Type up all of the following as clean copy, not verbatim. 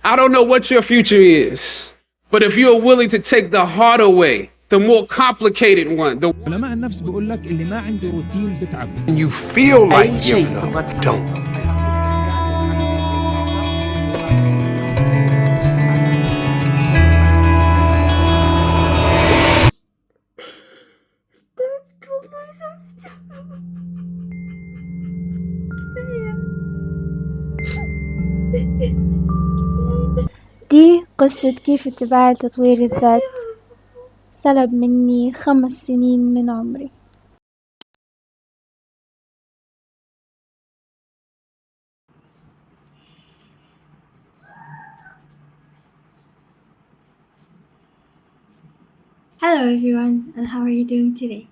I don't know what your future is, but if you're willing to take the harder way, the more complicated one, علماء النفس بيقول لك اللي ما عنده روتين بتعب. When you feel like giving up, don't. دي قصة كيف اتباع تطوير الذات سلب مني 5 سنين من عمري. Hello everyone, and how are you doing today?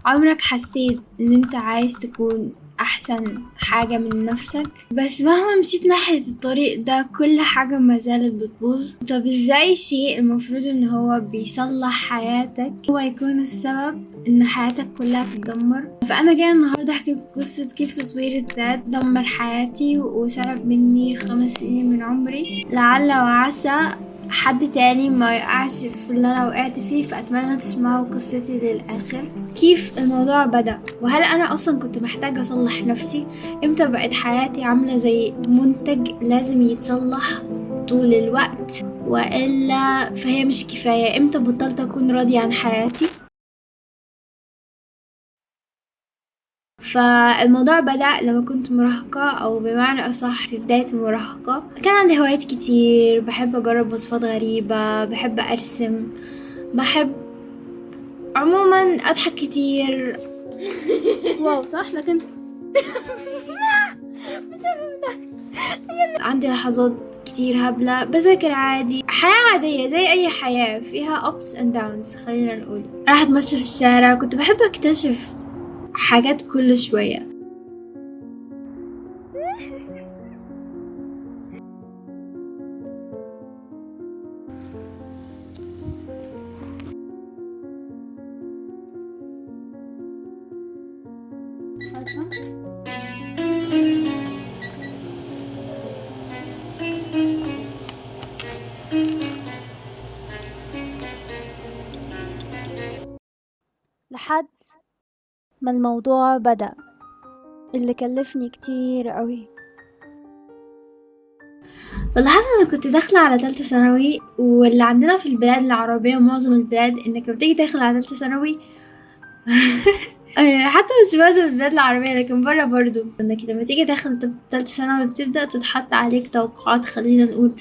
عمرك حسيت ان انت عايز تكون احسن حاجة من نفسك، بس مهما مشيت ناحية الطريق ده كل حاجة ما زالت بتبوظ؟ طب ازاي شيء المفروض ان هو بيصلح حياتك هو يكون السبب ان حياتك كلها تتدمر؟ فانا جاية النهاردة احكي قصة كيف تطوير الذات دمر حياتي وسلب مني 5 سنين من عمري. لعل وعسى حد تاني ما يقعش في اللي انا وقعت فيه، فاتمنى تسمعوا قصتي للاخر. كيف الموضوع بدأ، وهل انا اصلا كنت محتاجة اصلح نفسي؟ امتى بقت حياتي عاملة زي منتج لازم يتصلح طول الوقت والا فهي مش كفاية؟ امتى بطلت اكون راضية عن حياتي؟ فالموضوع بدأ لما كنت مراهقة، أو بمعنى أصح في بداية المراهقة. كان عندي هوايات كتير، بحب أجرب وصفات غريبة، بحب أرسم، بحب عموما أضحك كتير. واو صح، لكن عندي لحظات كتير هبلة، بذاكر عادي، حياة عادية زي أي حياة فيها ups and downs. خلينا نقول راح أتمشى في الشارع، كنت بحب أكتشف حاجات كل شوية. لحد ما الموضوع بدأ اللي كلفني كتير قوي. واللحظة أنا كنت داخلة على تالتة ثانوي، واللي عندنا في البلاد العربية ومعظم البلاد إنك لما تيجي داخل على تالتة ثانوي حتى مش معظم البلاد العربية لكن برا برضو، إنك لما تيجي داخل تالتة ثانوي بتبدأ تتحط عليك توقعات، خلينا نقول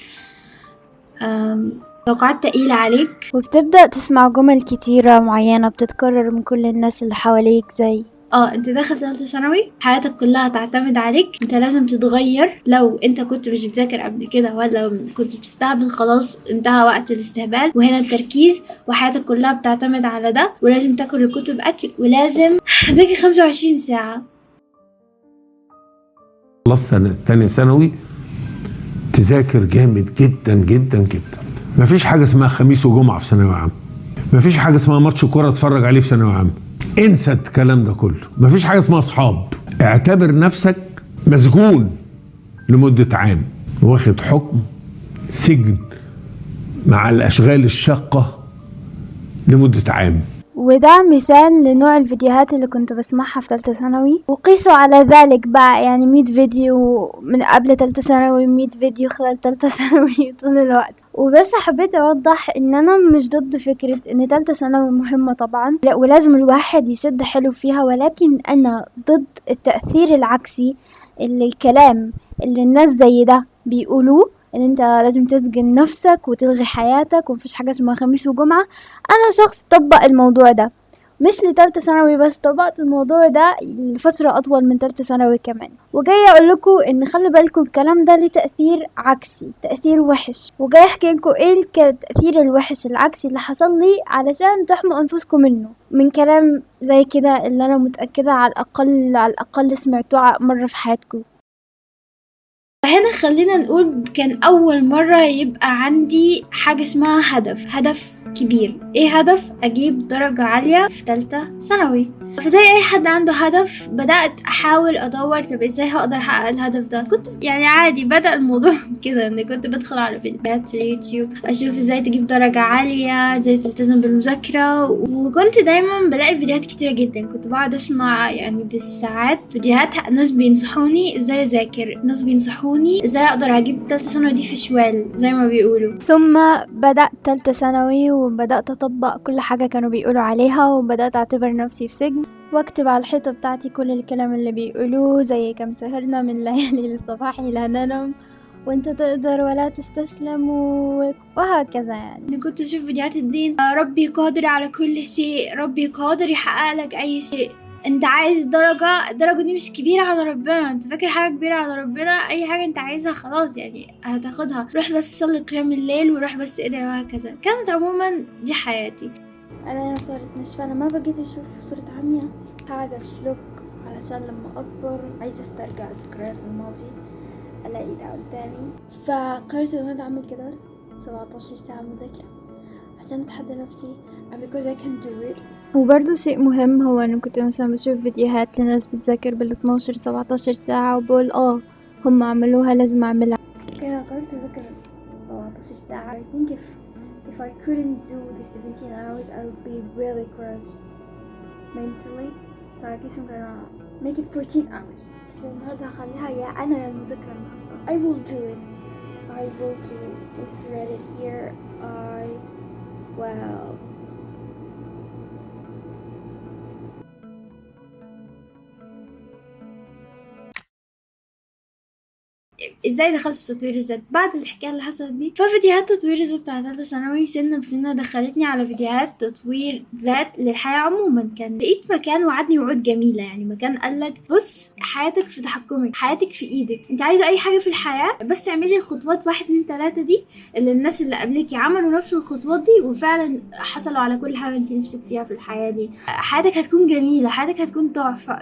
توقعات تقيلة عليك، وبتبدأ تسمع جمل كتيرة معينة بتتكرر من كل الناس اللي حواليك، زي انت داخل ثالثه ثانوي، حياتك كلها تعتمد عليك، انت لازم تتغير. لو انت كنت مش بتذاكر قبل كده ولا كنت بتستهبل، خلاص انتهى وقت الاستهبال وهنا التركيز، وحياتك كلها بتعتمد على ده، ولازم تاكل الكتب اكل، ولازم تذاكر 25 ساعه. خلصت تاني ثانوي تذاكر جامد جدا جدا جدا. مفيش حاجه اسمها خميس وجمعه في ثانوي عام، مفيش حاجه اسمها ماتش كوره اتفرج عليه في ثانوي عام، انسى الكلام ده كله. مفيش حاجه اسمها اصحاب. اعتبر نفسك مسجون لمده عام، واخد حكم سجن مع الاشغال الشاقه لمده عام. وده مثال لنوع الفيديوهات اللي كنت بسمعها في تالتة ثانوي، وقيسوا على ذلك بقى يعني 100 فيديو من قبل تالتة ثانوي، 100 فيديو خلال تالتة ثانوي طول الوقت. وبس حبيت اوضح ان انا مش ضد فكرة ان تالتة ثانوي مهمة طبعا، لا ولازم الواحد يشد حلو فيها، ولكن انا ضد التأثير العكسي اللي الكلام اللي الناس زي ده بيقولوه، ان انت لازم تسجن نفسك وتلغي حياتك ومفيش حاجة اسمها خميس وجمعة. انا شخص طبق الموضوع ده مش لتالتة ثانوي بس، طبقت الموضوع ده لفترة اطول من تالتة ثانوي كمان، وجاي اقول لكم ان خلي بالكم الكلام ده ليه تأثير عكسي، تأثير وحش، وجاي احكي لكم ايه التأثير الوحش العكسي اللي حصل لي علشان تحموا انفسكم منه، من كلام زي كده اللي انا متأكدة على الاقل سمعتوه مرة في حياتكم. فهنا خلينا نقول كان اول مرة يبقى عندي حاجة اسمها هدف كبير. ايه هدف؟ اجيب درجة عالية في تالتة ثانوي. فزي اي حد عنده هدف بدأت احاول ادور طب ازاي هقدر احقق الهدف ده. كنت يعني عادي بدأ الموضوع كده اني كنت بدخل على فيديوهات اليوتيوب اشوف ازاي تجيب درجة عالية، ازاي تلتزم بالمذاكرة، وكنت دايما بلاقي فيديوهات كتيرة جدا. كنت بقعد اسمع يعني بالساعات فيديوهات ناس بينصحوني ازاي اذاكر، ناس بينصحوني ازاي اقدر اجيب تالتة ثانوي دي في شوال زي ما بيقولوا. ثم بدأت تالتة ثانوي وبدأت اطبق كل حاجة كانوا بيقولوا عليها، وبدأت اعتبر نفسي في سجن واكتب على الحيطة بتاعتي كل الكلام اللي بيقولوه، زي كم سهرنا من ليالي للصباح لا ننام، وانت تقدر ولا تستسلم وهكذا. يعني كنت اشوف فيديوهات الدين، ربي قادر على كل شيء، ربي قادر يحقق لك اي شيء. انت عايز الدرجة دي مش كبيرة على ربنا، انت فاكر حاجة كبيرة على ربنا؟ اي حاجة انت عايزها خلاص يعني هتاخدها، روح بس صلي قيام الليل وروح بس ادعي وهكذا. كانت عموما دي حياتي. انا صارت نشفة، انا ما بقيت اشوف صورة عمي هذا الفلوك علشان لما اكبر عايزة استرجع ذكريات الماضي الاقي ده قدامي. فقررت ان انا اعمل كده 17 ساعة مذاكرة عشان اتحدى نفسي because I can do it. وبرضه شيء مهم هو انه كنت مثلا بشوف فيديوهات لناس بتذاكر بال12 17 ساعة وبقول هم عملوها لازم اعملها. كده قررت اذاكر 17 ساعة. I think if I couldn't do the 17 hours I would be really crushed mentally, so I guess I'm gonna make it 14 hours. النهاردة هخليها يا أنا يا المذاكرة النهاردة. I will do it. I will do it. Let's read it here. I will. ازاي دخلت في تطوير الذات بعد الحكايه اللي حصلت دي؟ ففيديوهات تطوير الذات بتاعت ثالثه ثانوي سنه بسنه دخلتني على فيديوهات تطوير ذات للحياه عموما. كان لقيت مكان وعدني وعود جميله، يعني مكان قالك بص حياتك في تحكمك، حياتك في ايدك، انت عايزه اي حاجه في الحياه بس اعملي الخطوات 1 2 3 دي اللي الناس اللي قبلكي عملوا نفس الخطوات دي وفعلا حصلوا على كل حاجه انت نفسك فيها في الحياه دي. حياتك هتكون جميله، حياتك هتكون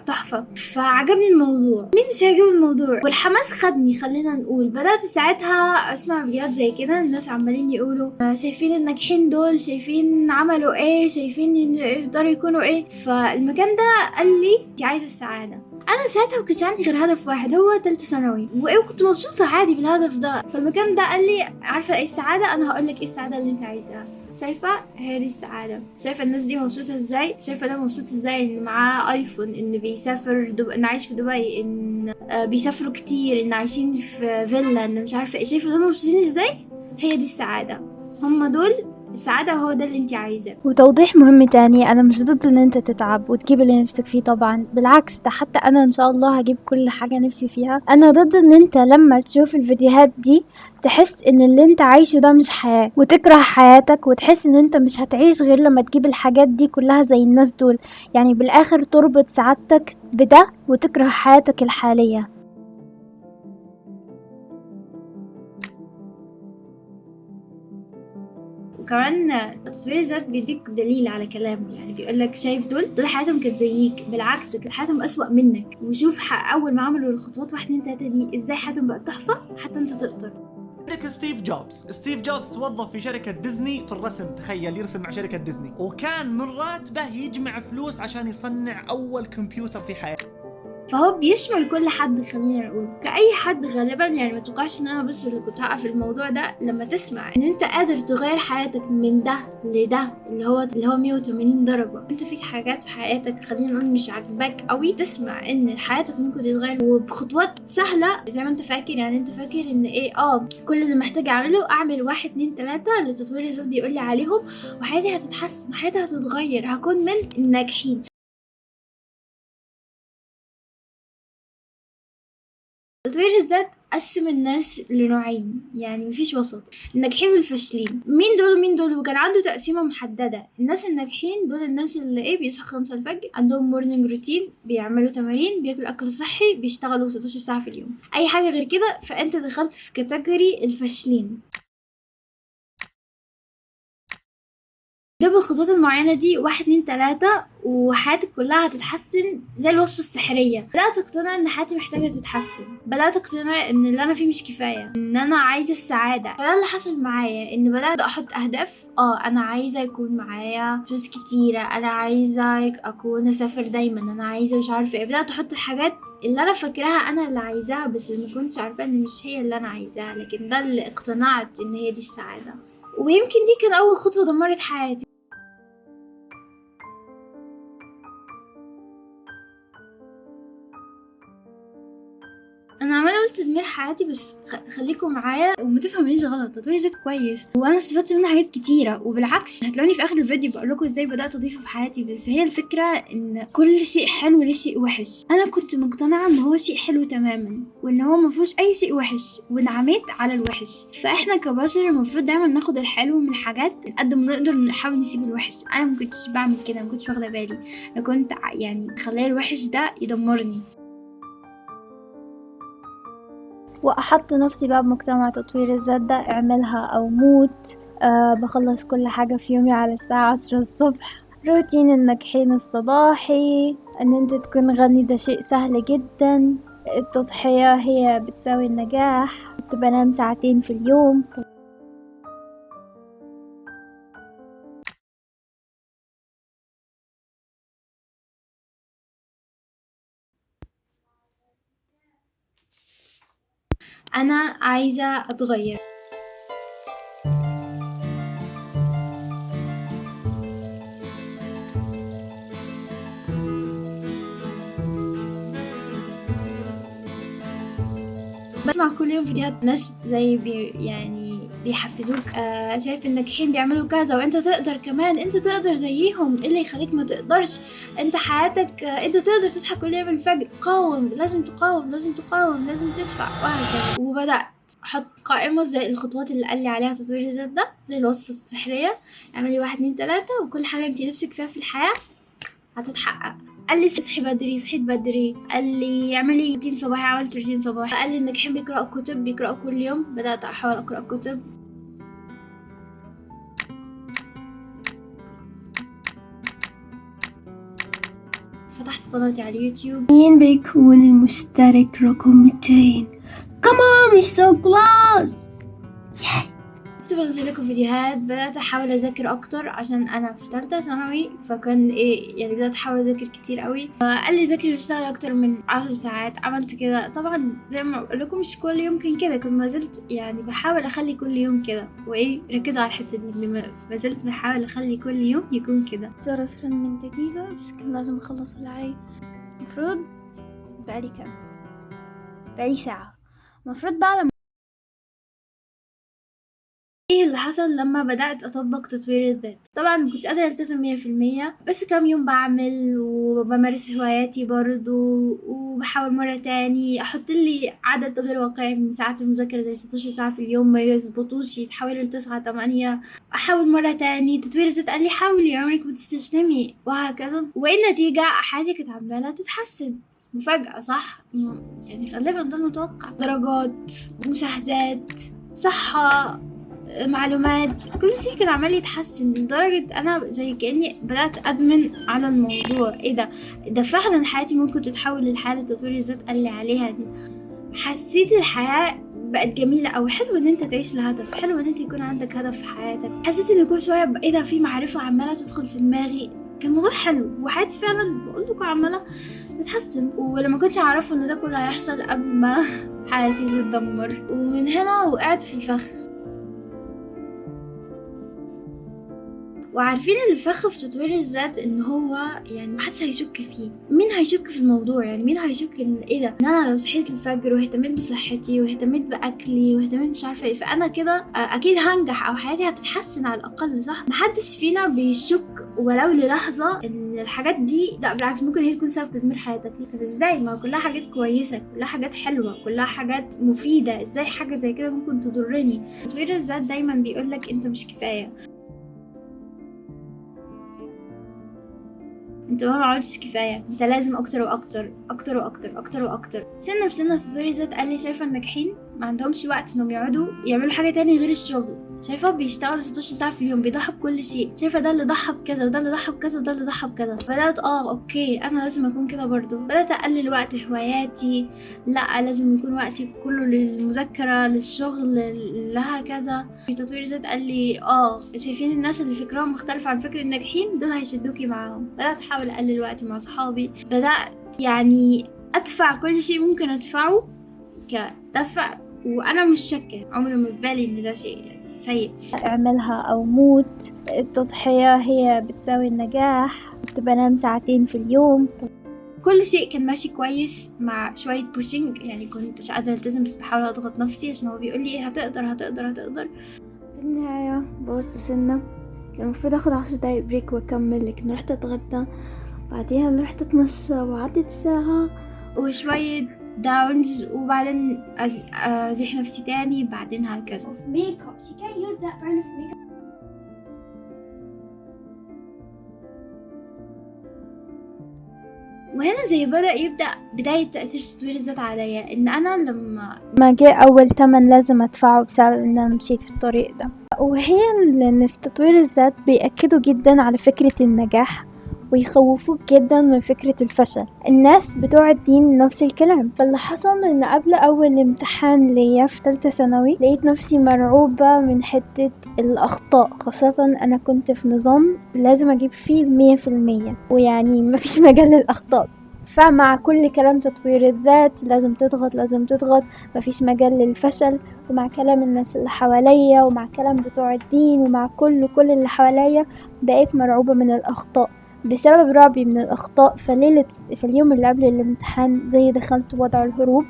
تحفه. فعجبني الموضوع. مين مش هيعجب الموضوع؟ والحماس خدني. خلينا نقول بدأت ساعتها اسمع فيديوهات زي كده الناس عمالين يقولوا شايفين الناجحين دول، شايفين عملوا ايه، شايفين يقدروا يكونوا ايه. فالمكان ده قال لي انت عايزه السعاده. انا ساعتها ما كانش عندي غير هدف واحد هو ثالثه ثانوي، وكنت مبسوطه عادي بالهدف ده. فالمكان ده قال لي عارفه ايه السعاده؟ انا هقول لك ايه السعاده اللي انت عايزاها. شايفه هي دي السعاده. شايفه الناس دي مبسوطه ازاي، شايفه ده مبسوط ازاي ان معاه ايفون، ان بيسافر ان عايش في دبي، ان بيسافروا كتير، ان عايشين في فيلا، ان مش عارفه ايه. شايفه دول مبسوطين ازاي؟ هي دي السعاده، هم دول السعادة، هو ده اللي انت عايزاه. وتوضيح مهم تاني، انا مش ضد ان انت تتعب وتجيب اللي نفسك فيه طبعا، بالعكس ده حتى انا ان شاء الله هجيب كل حاجة نفسي فيها. انا ضد ان انت لما تشوف الفيديوهات دي تحس ان اللي انت عايشه ده مش حياة وتكره حياتك وتحس ان انت مش هتعيش غير لما تجيب الحاجات دي كلها زي الناس دول، يعني بالاخر تربط سعادتك بده وتكره حياتك الحالية. وكمان تطوير الذات بيديك دليل على كلامه، يعني بيقولك شايف دول حياتهم كانت زيك، بالعكس كانت حياتهم أسوأ منك، وشوف أول ما عملوا الخطوات 1 2 3 دي ازاي حياتهم بقت تحفة حتى انت تقدر. عندك ستيف جوبز توظف في شركة ديزني في الرسم، تخيل يرسم مع شركة ديزني، وكان من راتبه يجمع فلوس عشان يصنع أول كمبيوتر في حياته. فهو بيشمل كل حد. خلينا نقول كأي حد غالبا، يعني ما توقعش ان انا بس اللي كنت هقف الموضوع ده. لما تسمع ان انت قادر تغير حياتك من ده لده اللي هو 180 درجة، انت فيك حاجات في حياتك خلينا نقول مش عاجباك قوي، تسمع ان حياتك ممكن تتغير وبخطوات سهلة زي ما انت فاكر. يعني انت فاكر ان ايه كل اللي محتاج اعمله اعمل 1 2 3 اللي تطوير الذات بيقول لي عليهم وحياتي هتتحسن، حياتي هتتغير، هكون من الناجحين. تطوير الذات قسم الناس لنوعين، يعني مفيش وسط، الناجحين والفاشلين. مين دول؟ وكان عنده تقسيمه محدده. الناس الناجحين دول الناس اللي بيصحوا 5 الفجر، عندهم مورنينج روتين، بيعملوا تمارين، بياكلوا اكل صحي، بيشتغلوا 16 ساعه في اليوم. اي حاجه غير كده فانت دخلت في كاتيجوري الفاشلين. جاب الخطوات المعينة دي 1 2 3 وحياتك كلها هتتحسن زي الوصفة السحرية. بدأت اقتنع ان حياتي محتاجة تتحسن، بدأت اقتنع ان اللي انا فيه مش كفاية، ان انا عايزة السعادة. فده اللي حصل معايا، ان بدأت احط اهداف. انا عايزة يكون معايا فلوس كتيرة، انا عايزة اكون اسافر دايما، انا عايزة مش عارفة ايه. بدأت احط الحاجات اللي انا فاكراها انا اللي عايزاها، بس اللي ما كنتش عارفة ان مش هي اللي انا عايزاها، لكن ده اللي اقتنعت ان هي دي السعادة. ويمكن دي كان اول خطوة دمرت حياتي. انا عماله اقول تدمير حياتي، بس خليكم معايا وما تفهمونيش غلط. تطوير ذات كويس وانا استفدت منه حاجات كتيره، وبالعكس هتلاقوني في اخر الفيديو بقول لكم ازاي بدات اضيفه في حياتي. بس هي الفكره ان كل شيء حلو ليه شيء وحش. انا كنت مقتنعه ان هو شيء حلو تماما، وان هو ما فيهوش اي شيء وحش، وانعميت على الوحش. فاحنا كبشر المفروض دايما ناخد الحلو من الحاجات قد ما نقدر، نحاول نسيب الوحش. انا ما كنتش بعمل كده، ما كنتش واخده بالي. انا كنت يعني خلي الوحش ده يدمرني، واحط نفسي بقى بمجتمع تطوير الذات ده، اعملها او موت. بخلص كل حاجة في يومي على الساعة 10 الصبح. روتين الناجحين الصباحي، ان انت تكون غني ده شيء سهل جدا. التضحية هي بتساوي النجاح. كنت بنام 2 ساعات في اليوم. انا عايزة اتغير. بسمع كل يوم فيديوهات ناس زي يعني بيحفزوك. شايف الناجحين بيعملوا كذا وانت تقدر كمان، انت تقدر زيهم. ايه اللي يخليك ما تقدرش؟ انت حياتك، انت تقدر تصحى كل يوم الفجر. قاوم، لازم تقاوم، لازم تقاوم، لازم تدفع، وهكذا. وبدأت احط قائمة زي الخطوات اللي قال لي عليها تطوير الذات ده، زي الوصفة السحرية. اعملي 1 2 3 وكل حاجة انت نفسك فيها في الحياة هتتحقق. قال لي اصحي بدري، صحيت بدري. قال لي اعملي روتين صباحي، عملت روتين صباحي. قال لي الناجحين بيقرأوا كتب، بيقرأوا كل يوم. بدأت احاول اقرأ كتب. فتحت قناتي على اليوتيوب. مين بيكون المشترك رقم 200؟ كمان مش سو كلاس. كنت بنزل لكم فيديوهات. بدأت احاول اذاكر اكتر عشان انا في 3 ثانوي، فكان يعني بدأت احاول اذاكر كتير قوي. قال لي ذاكري واشتغل اكتر من 10 ساعات. عملت كده. طبعا زي ما اقول لكم مش كل يوم كان كده، كنت ما زلت يعني بحاول اخلي كل يوم كده. ركزوا على الحته دي، ما زلت بحاول اخلي كل يوم يكون كده. صار أسرع من دقيقه، بس كان لازم اخلص العي. المفروض بقالي كام؟ بقالي ساعه. المفروض بعد ايه اللي حصل لما بدأت اطبق تطوير الذات. طبعا ما كنتش قادرة التزم 100%، بس كام يوم بعمل وبمارس هواياتي برضو، وبحاول مرة تاني احط لي عدد غير واقعي من ساعات المذاكرة، زي 16 ساعة في اليوم ما يزبطوش، يتحولوا ل9 8. احاول مرة تاني. تطوير الذات قال لي حاولي، عمرك ما تستسلمي، وهكذا. وايه النتيجة؟ حياتي كانت عمالة تتحسن مفاجأة، صح؟ يعني غالبا ده المتوقع. درجات، مشاهدات، صحة، معلومات، كل شيء كان عمال يتحسن، لدرجة انا زي كأني بدأت ادمن على الموضوع. ايه ده فعلا حياتي ممكن تتحول للحياة اللي تطوير الذات قال لي عليها دي. حسيت الحياة بقت جميلة، او حلو ان انت تعيش لهدف، حلو ان انت يكون عندك هدف في حياتك. حسيت ان كل شوية ايه ده في معرفة عمالة تدخل في دماغي. كان الموضوع حلو، وحياتي فعلا بقول لكم عمالة تتحسن. ولما كنتش اعرفه ان ده كله هيحصل قبل ما حياتي تتدمر. ومن هنا وقعت في الفخ. وعارفين الفخ في تطوير الذات ان هو يعني محدش هيشك فيه. مين هيشك في الموضوع؟ يعني مين هيشك ان ايه ده، ان انا لو صحيت الفجر واهتميت بصحتي واهتميت باكلي واهتميت مش عارفه ايه، فانا كده اكيد هنجح او حياتي هتتحسن على الاقل، صح؟ محدش فينا بيشك ولو للحظه ان الحاجات دي، لا بالعكس، ممكن هي تكون سبب تدمير حياتك. طب ازاي؟ ما كلها حاجات كويسه، كلها حاجات حلوه، كلها حاجات مفيده. ازاي حاجه زي كده ممكن تضرني؟ تطوير الذات دايما بيقولك انت مش كفايه، انت ما عملتش كفايه، انت لازم اكتر واكتر، اكتر واكتر، اكتر واكتر. سنه بسنه تطوير الذات قال لي شايفه الناجحين ما عندهمش وقت انهم يقعدوا يعملوا حاجه تانية غير الشغل. شايفه بيشتغلوا 16 ساعه في اليوم، بيضحوا بكل شيء، شايفه ده اللي ضحى بكذا وده اللي ضحى بكذا وده اللي ضحى بكذا. بدات اوكي انا لازم اكون كده برضو. بدات اقلل وقت هواياتي، لا لازم يكون وقتي كله للمذاكره للشغل لهكذا. في تطوير الذات قال لي شايفين الناس اللي فكرهم مختلف عن فكر الناجحين دول هيشدوكي معاهم. بدات احاول اقلل وقتي مع صحابي، بدات يعني ادفع كل شيء ممكن ادفعه كدفع وانا مش شاكه، عمري ما في بالي ان ده شيء يعني سيء. اعملها او موت، التضحية هي بتساوي النجاح، كنت بنام ساعتين في اليوم. كل شيء كان ماشي كويس مع شوية بوشنج، يعني كنت مش قادرة التزم بس بحاول اضغط نفسي عشان هو بيقول لي هتقدر هتقدر هتقدر. في النهاية بوظت سنة، كان المفروض اخد 10 دقايق بريك واكمل، لكن رحت اتغدى بعديها رحت اتمشى وعدت ساعة وشوية داونز وبعدين ازيح نفسي تاني، بعدين هكذا. makeup she can't use that brand of makeup. وهنا زي يبدأ بداية تأثير تطوير الذات عليا، ان انا لما ما جاء اول تمن لازم ادفعه بسبب ان انا مشيت في الطريق ده. وهي لان في تطوير الذات بيأكدوا جدا على فكرة النجاح ويخوفوك جدا من فكرة الفشل. الناس بتوع الدين نفس الكلام. فاللي حصل ان قبل اول امتحان ليا في ثالثة ثانوي لقيت نفسي مرعوبة من حتة الاخطاء، خاصة انا كنت في نظام لازم اجيب فيه 100%، ويعني مفيش مجال للاخطاء. فمع كل كلام تطوير الذات لازم تضغط لازم تضغط، مفيش مجال للفشل. ومع كلام الناس اللي حواليا ومع كلام بتوع الدين ومع كل اللي حواليا بقيت مرعوبة من الاخطاء. بسبب رعبي من الأخطاء في اليوم اللي قبل الامتحان زي دخلت وضع الهروب.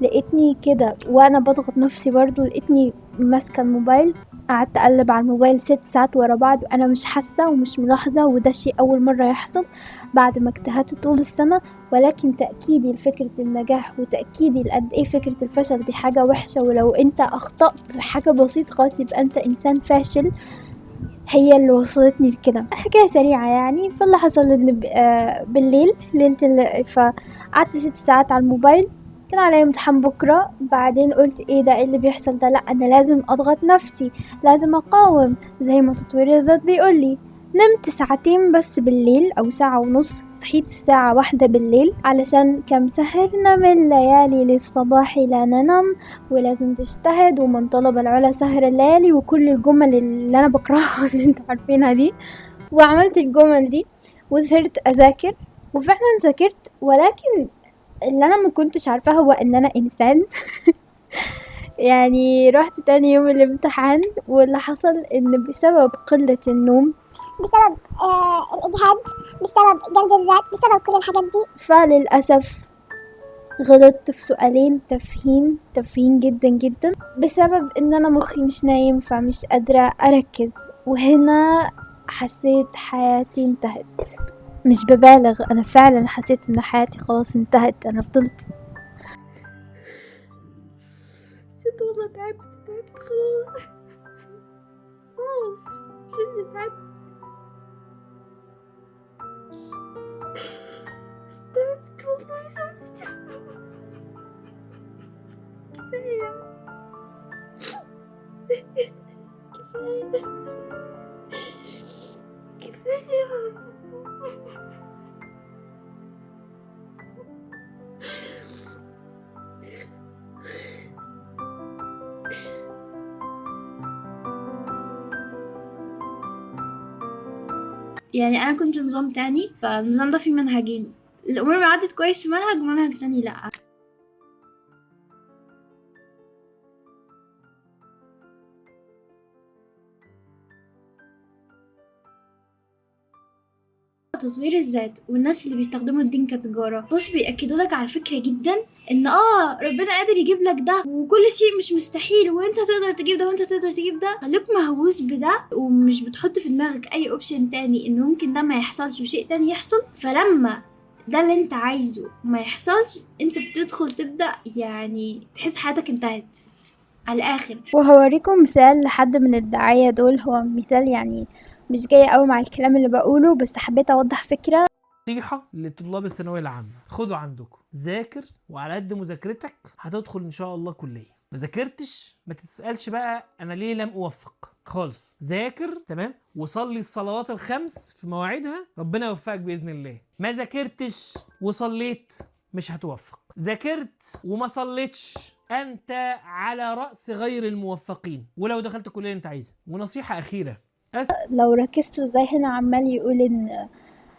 لقيتني كده وأنا بضغط نفسي برضو، لقيتني ماسكة الموبايل، قعدت أقلب على الموبايل 6 ساعات ورا بعض وأنا مش حاسة ومش ملاحظة، وده شيء أول مرة يحصل بعد ما اجتهدت طول السنة. ولكن تأكيدي لفكرة النجاح وتأكيدي لقد إيه فكرة الفشل دي حاجة وحشة، ولو أنت أخطأت في حاجة بسيطة خالص يبقى أنت إنسان فاشل، هي اللي وصلتني لكده. حكاية سريعة يعني. فاللي حصل ان بالليل فقعدت 6 ساعات على الموبايل، كان عليا امتحان بكرة. بعدين قلت ايه ده، ايه اللي بيحصل ده، لا انا لازم اضغط نفسي، لازم اقاوم زي ما تطوير الذات بيقولي. نمت 2 ساعات بس بالليل او 1.5 ساعة، صحيت 1 بالليل علشان كم سهرنا من ليالي للصباح لا ننام، ولازم تجتهد، ومن طلب العلا سهر الليالي، وكل الجمل اللي انا بكرهها اللي انتوا عارفينها دي. وعملت الجمل دي وسهرت اذاكر وفعلا ذاكرت. ولكن اللي انا ما كنتش عارفاه هو ان انا انسان يعني رحت تاني يوم الامتحان، واللي حصل ان بسبب قلة النوم، بسبب الإجهاد، بسبب جلد الذات، بسبب كل الحاجات دي، فللأسف غلطت في سؤالين تافهين جدا جدا بسبب ان انا مخي مش نايم فمش قادرة اركز. وهنا حسيت حياتي انتهت، مش ببالغ، انا فعلا حسيت ان حياتي خلاص انتهت. انا فضلت والله تعبت خلاص تعبت يعني انا كنت نظام تاني، فالنظام ده فيه منهجين، الامور ما عدت كويس في منهج ومنهج تاني لا. تطوير الذات والناس اللي بيستخدموا الدين كتجارة بص بيأكدوا لك على فكرة جدا ان ربنا قادر يجيب لك ده، وكل شيء مش مستحيل، وانت تقدر تجيب ده وانت تقدر تجيب ده. خليك مهووس بده ومش بتحط في دماغك اي اوبشن تاني ان ممكن ده ما يحصلش وشيء تاني يحصل. فلما ده اللي انت عايزه ما يحصلش انت بتدخل تبدأ يعني تحس حياتك انتهت على الاخر. وهوريكم مثال لحد من الداعية دول، هو مثال يعني مش جاي قوي مع الكلام اللي بقوله، بس حبيت اوضح فكرة. نصيحة لطلاب الثانوية العامة، خدوا عندكم ذاكر، وعلى قد مذاكرتك هتدخل ان شاء الله كلية. ما ذاكرتش ما تتسألش بقى انا ليه لم اوفق، خالص. ذاكر تمام وصلي الصلوات الخمس في مواعيدها، ربنا يوفقك باذن الله. ما ذاكرتش وصليت مش هتوفق. ذاكرت وما صليتش انت على راس غير الموفقين، ولو دخلت الكليه اللي انت عايزها. ونصيحه اخيره، لو ركزتوا ازاي هنا عمال يقول ان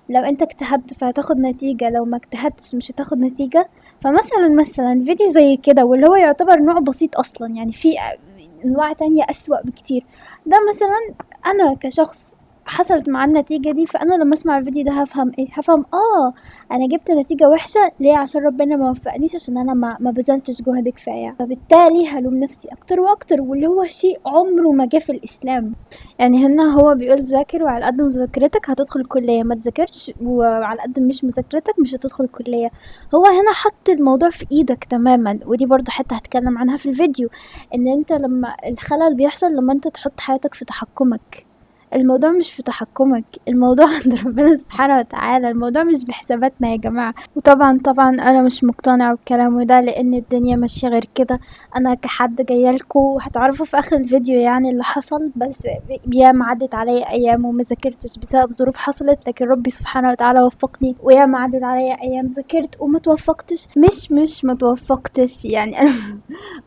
لو انت اجتهدت فهتاخد نتيجة، لو ما اجتهدتش مش هتاخد نتيجة. فمثلا فيديو زي كده واللي هو يعتبر نوع بسيط اصلا، يعني في انواع تانية اسوأ بكتير. ده مثلا انا كشخص حصلت مع النتيجة دي، فانا لما اسمع الفيديو ده هفهم ايه؟ هفهم انا جبت نتيجة وحشة ليه؟ عشان ربنا ما وفقنيش، عشان انا ما بذلتش جهد كفاية، فبالتالي هلوم نفسي اكتر واكتر، واللي هو شيء عمره ما جه في الاسلام. يعني هنا هو بيقول ذاكر وعلى قد مذاكرتك هتدخل الكلية، ما تذاكرش وعلى قد مش مذاكرتك مش هتدخل الكلية. هو هنا حط الموضوع في ايدك تماما، ودي برضو حتى هتكلم عنها في الفيديو، ان انت لما الخلل بيحصل لما انت تحط حياتك في تحكمك. الموضوع مش في تحكمك، الموضوع عند ربنا سبحانه وتعالى، الموضوع مش بحساباتنا يا جماعة. وطبعا انا مش مقتنعة بكلامه ده، لان الدنيا ماشية غير كده. انا كحد جايلكوا هتعرفوا في اخر الفيديو يعني اللي حصل، بس ياما عدت عليا ايام وما ذاكرتش بسبب ظروف حصلت، لكن ربي سبحانه وتعالى وفقني. وياما عدت عليا ايام ذاكرت وما توفقتش، مش ما توفقتش يعني انا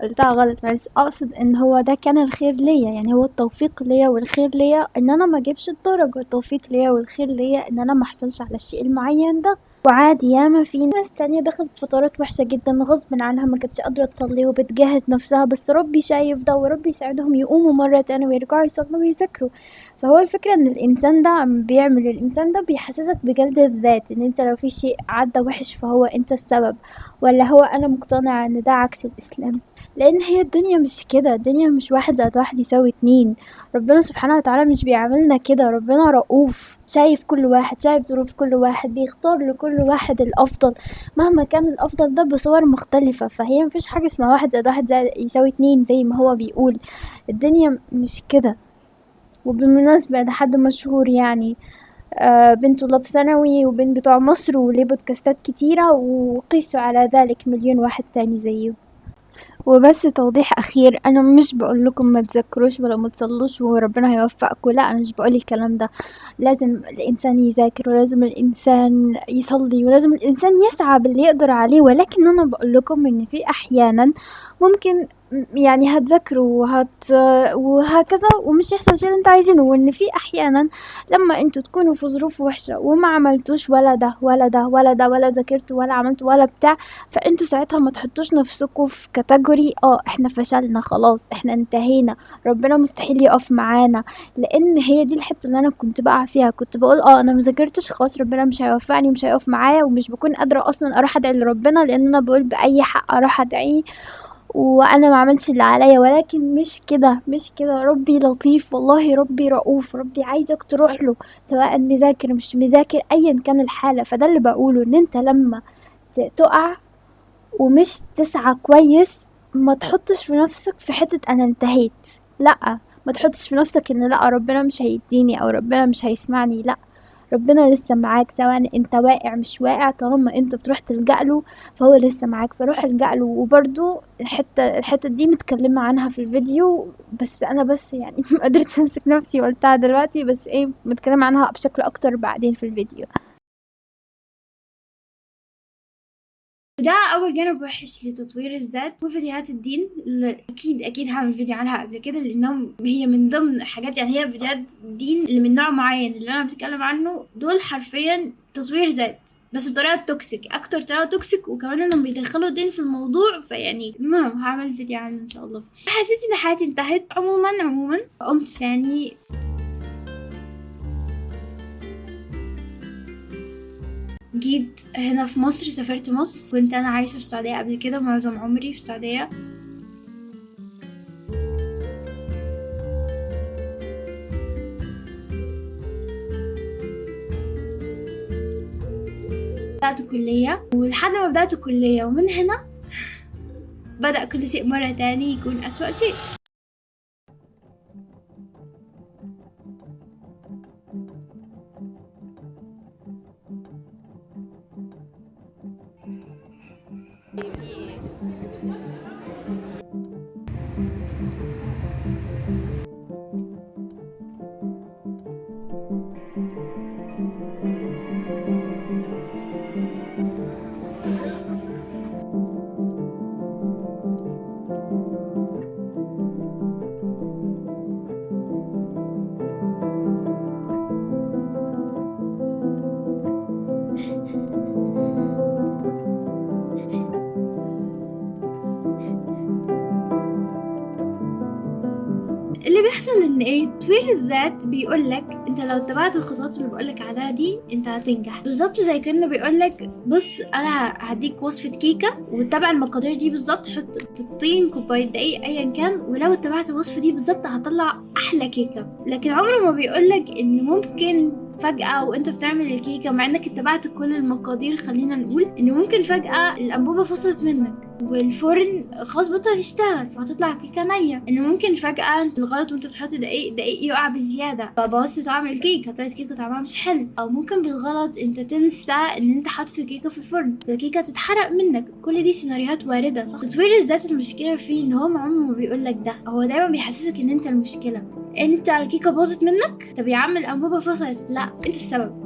قلتها غلط، بس اقصد ان هو ده كان الخير ليا، يعني هو التوفيق ليا والخير ليا ان انا ما اجيبش الدرجة، والتوفيق ليا والخير ليا ان انا ما احصلش على الشيء المعين ده. وعادي ياما في ناس تانية دخلت فترات وحشة جدا غصب عنها، ما كانتش قادرة تصلي وبتجاهد نفسها، بس ربي شايف ده وربي يساعدهم يقوموا مرة تانية ويرجعوا يصلوا ويذاكروا. فهو الفكرة ان الانسان ده عم بيعمل، الانسان ده بيحسسك بجلد الذات، ان انت لو في شيء عدى وحش فهو انت السبب، ولا هو انا مقتنعة ان ده عكس الاسلام. لان هي الدنيا مش كده، الدنيا مش 1+1=2. ربنا سبحانه وتعالى مش بيعملنا كده، ربنا رؤوف، شايف كل واحد، شايف ظروف كل واحد، بيختار لكل واحد الافضل مهما كان الافضل ده بصور مختلفة. فهي مفيش حاجة اسمها 1+1=2 زي ما هو بيقول، الدنيا مش كده. وبالمناسبة ده حد مشهور يعني، بين طلاب ثانوي وبين بتوع مصر، وليه بودكاستات كتيرة، وقيسوا على ذلك مليون واحد تاني زيه. وبس توضيح اخير، انا مش بقول لكم ما تذكروش ولا ما تصلوش وربنا هيوفقكم، لا انا مش بقول الكلام ده. لازم الانسان يذاكر، ولازم الانسان يصلي، ولازم الانسان يسعى باللي يقدر عليه، ولكن انا بقول لكم ان في احيانا ممكن يعني هتذاكروا وهكذا ومش يحصل شيء اللي انت عايزينه، وان في احيانا لما انتوا تكونوا في ظروف وحشة وما عملتوش ولا ده ولا ده ولا ده ولا ذاكرتوا ولا عملتوا ولا بتاع، فانتوا ساعتها ما تحطوش نفسكم في كاتيجوري احنا فشلنا خلاص احنا انتهينا ربنا مستحيل يقف معانا. لان هي دي الحته اللي انا كنت بقع فيها، كنت بقول انا ما ذاكرتش خلاص ربنا مش هيوفقني ومش هيقف معايا، ومش بكون قادره اصلا اروح ادعي لربنا، لان انا بقول باي حق اروح ادعيه وانا ما عملتش اللي عليا. ولكن مش كده، ربي لطيف والله، ربي رؤوف، ربي عايزك تروح له سواء مذاكر مش مذاكر ايا كان الحاله. فده اللي بقوله، ان انت لما تقع ومش تسعى كويس ما تحطش في نفسك في حته انا انتهيت، لا ما تحطش في نفسك ان لا ربنا مش هيديني او ربنا مش هيسمعني، لا ربنا لسه معاك سواء انت واقع مش واقع، طالما انت بتروح تلجأ له فهو لسه معاك، فروح الجأ له. وبرده الحته دي متكلمه عنها في الفيديو، بس انا بس يعني ما قدرتش امسك نفسي وقلتها دلوقتي، بس متكلمه عنها بشكل اكتر بعدين في الفيديو. وده أول جانب وحش لتطوير الذات. وفيديوهات الدين اللي أكيد هعمل فيديو عنها قبل كده، لأنهم هي من ضمن حاجات، يعني هي فيديوهات دين اللي من نوع معين اللي أنا بتكلم عنه، دول حرفيا تطوير ذات بس بطريقة توكسيك، أكتر طريقة توكسيك، وكمان إنهم بيدخلوا الدين في الموضوع. فيعني المهم هعمل فيديو عنه إن شاء الله. حسيت إن حياتي انتهت. عموما قمت ثاني جيت هنا في مصر، سافرت مصر. كنت انا عايشه في السعوديه قبل كده، معظم عمري في السعوديه. بدات الكليه، ولحد ما بدات الكليه ومن هنا بدا كل شيء مره تاني يكون اسوأ شيء. اللي بيحصل ان ايه، تطوير الذات بيقولك انت لو اتبعت الخطوات اللي بقولك عليها دي انت هتنجح. بالظبط زي كأنه بيقولك بص انا هديك وصفة كيكة واتبع المقادير دي بالظبط، حط بيضتين كوباية دقيق ايا كان، ولو اتبعت الوصفة دي بالظبط هطلع احلى كيكة. لكن عمره ما بيقولك ان ممكن فجأة وانت بتعمل الكيكة مع انك اتبعت كل المقادير، خلينا نقول ان ممكن فجأة الانبوبة فصلت منك والفرن خلاص بطل يشتغل فهتطلع كيكة نية. ان ممكن فجأة انت الغلط وانت بتحط دقيق يقع بزيادة فبوظت طعم الكيكة، طلعت كيكة طعمها مش حلو. او ممكن بالغلط انت تنسى ان انت حاطط الكيكة في الفرن فالكيكة تتحرق منك. كل دي سيناريوهات واردة صح. تطوير الذات المشكلة فيه ان هو عمره ما بيقولك ده، هو دايما بيحسسك ان انت المشكلة. انت الكيكه باظت منك، طب يا عم الانبوبه فصلت، لا انت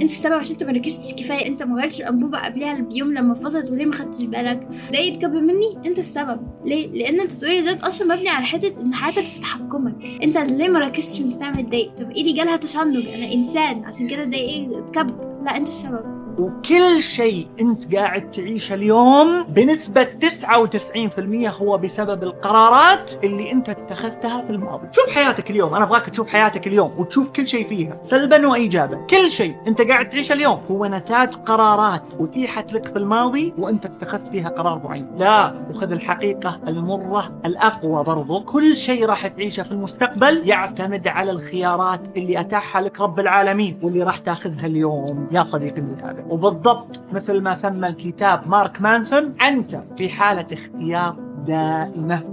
السبب عشان انت ما ركزتش كفايه، انت ما غيرتش الانبوبه قبلها بيوم لما فصلت وليه ما خدتش بالك، ده يتكبر مني انت السبب. ليه؟ لان تطوير الذات اصلا مبني على حته ان حياتك في تحكمك، انت ليه ما ركزتش وانت بتعمل الدقيق، طب ايدي جالها تشنج انا انسان عشان كده الدقيق اتكب، لا انت السبب. وكل شيء انت قاعد تعيشه اليوم بنسبة 99% هو بسبب القرارات اللي انت اتخذتها في الماضي. شوف حياتك اليوم، انا ابغاك تشوف حياتك اليوم وتشوف كل شيء فيها سلبا وايجابا. كل شيء انت قاعد تعيشه اليوم هو نتاج قرارات اتيحت لك في الماضي وانت اتخذت فيها قرار معين. لا، وخذ الحقيقة المرة الاقوى برضو، كل شيء راح تعيشه في المستقبل يعتمد على الخيارات اللي اتاحها لك رب العالمين واللي راح تاخذها اليوم يا صديقي المتابع. وبالضبط مثل ما سمى الكتاب مارك مانسون، أنت في حالة اختيار دائمة.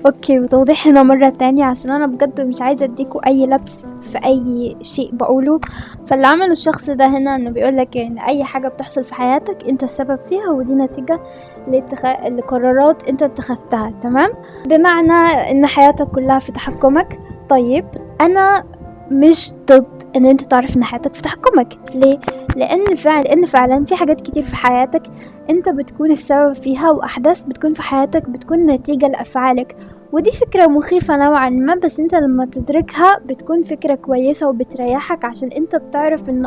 اوكي، وتوضيح هنا مرة تانية عشان انا بجد مش عايزة اديكوا اي لبس في اي شيء بقوله. فاللي عمله الشخص ده هنا انه بيقولك ان اي حاجة بتحصل في حياتك انت السبب فيها ودي نتيجة لقرارات انت اتخذتها، تمام؟ بمعنى ان حياتك كلها في تحكمك. طيب انا مش ضد ان انت تعرف ان حياتك في تحكمك. ليه؟ لان فعلا في حاجات كتير في حياتك انت بتكون السبب فيها، واحداث بتكون في حياتك بتكون نتيجة لافعالك. ودي فكرة مخيفة نوعا ما، بس انت لما تدركها بتكون فكرة كويسة وبتريحك عشان انت بتعرف ان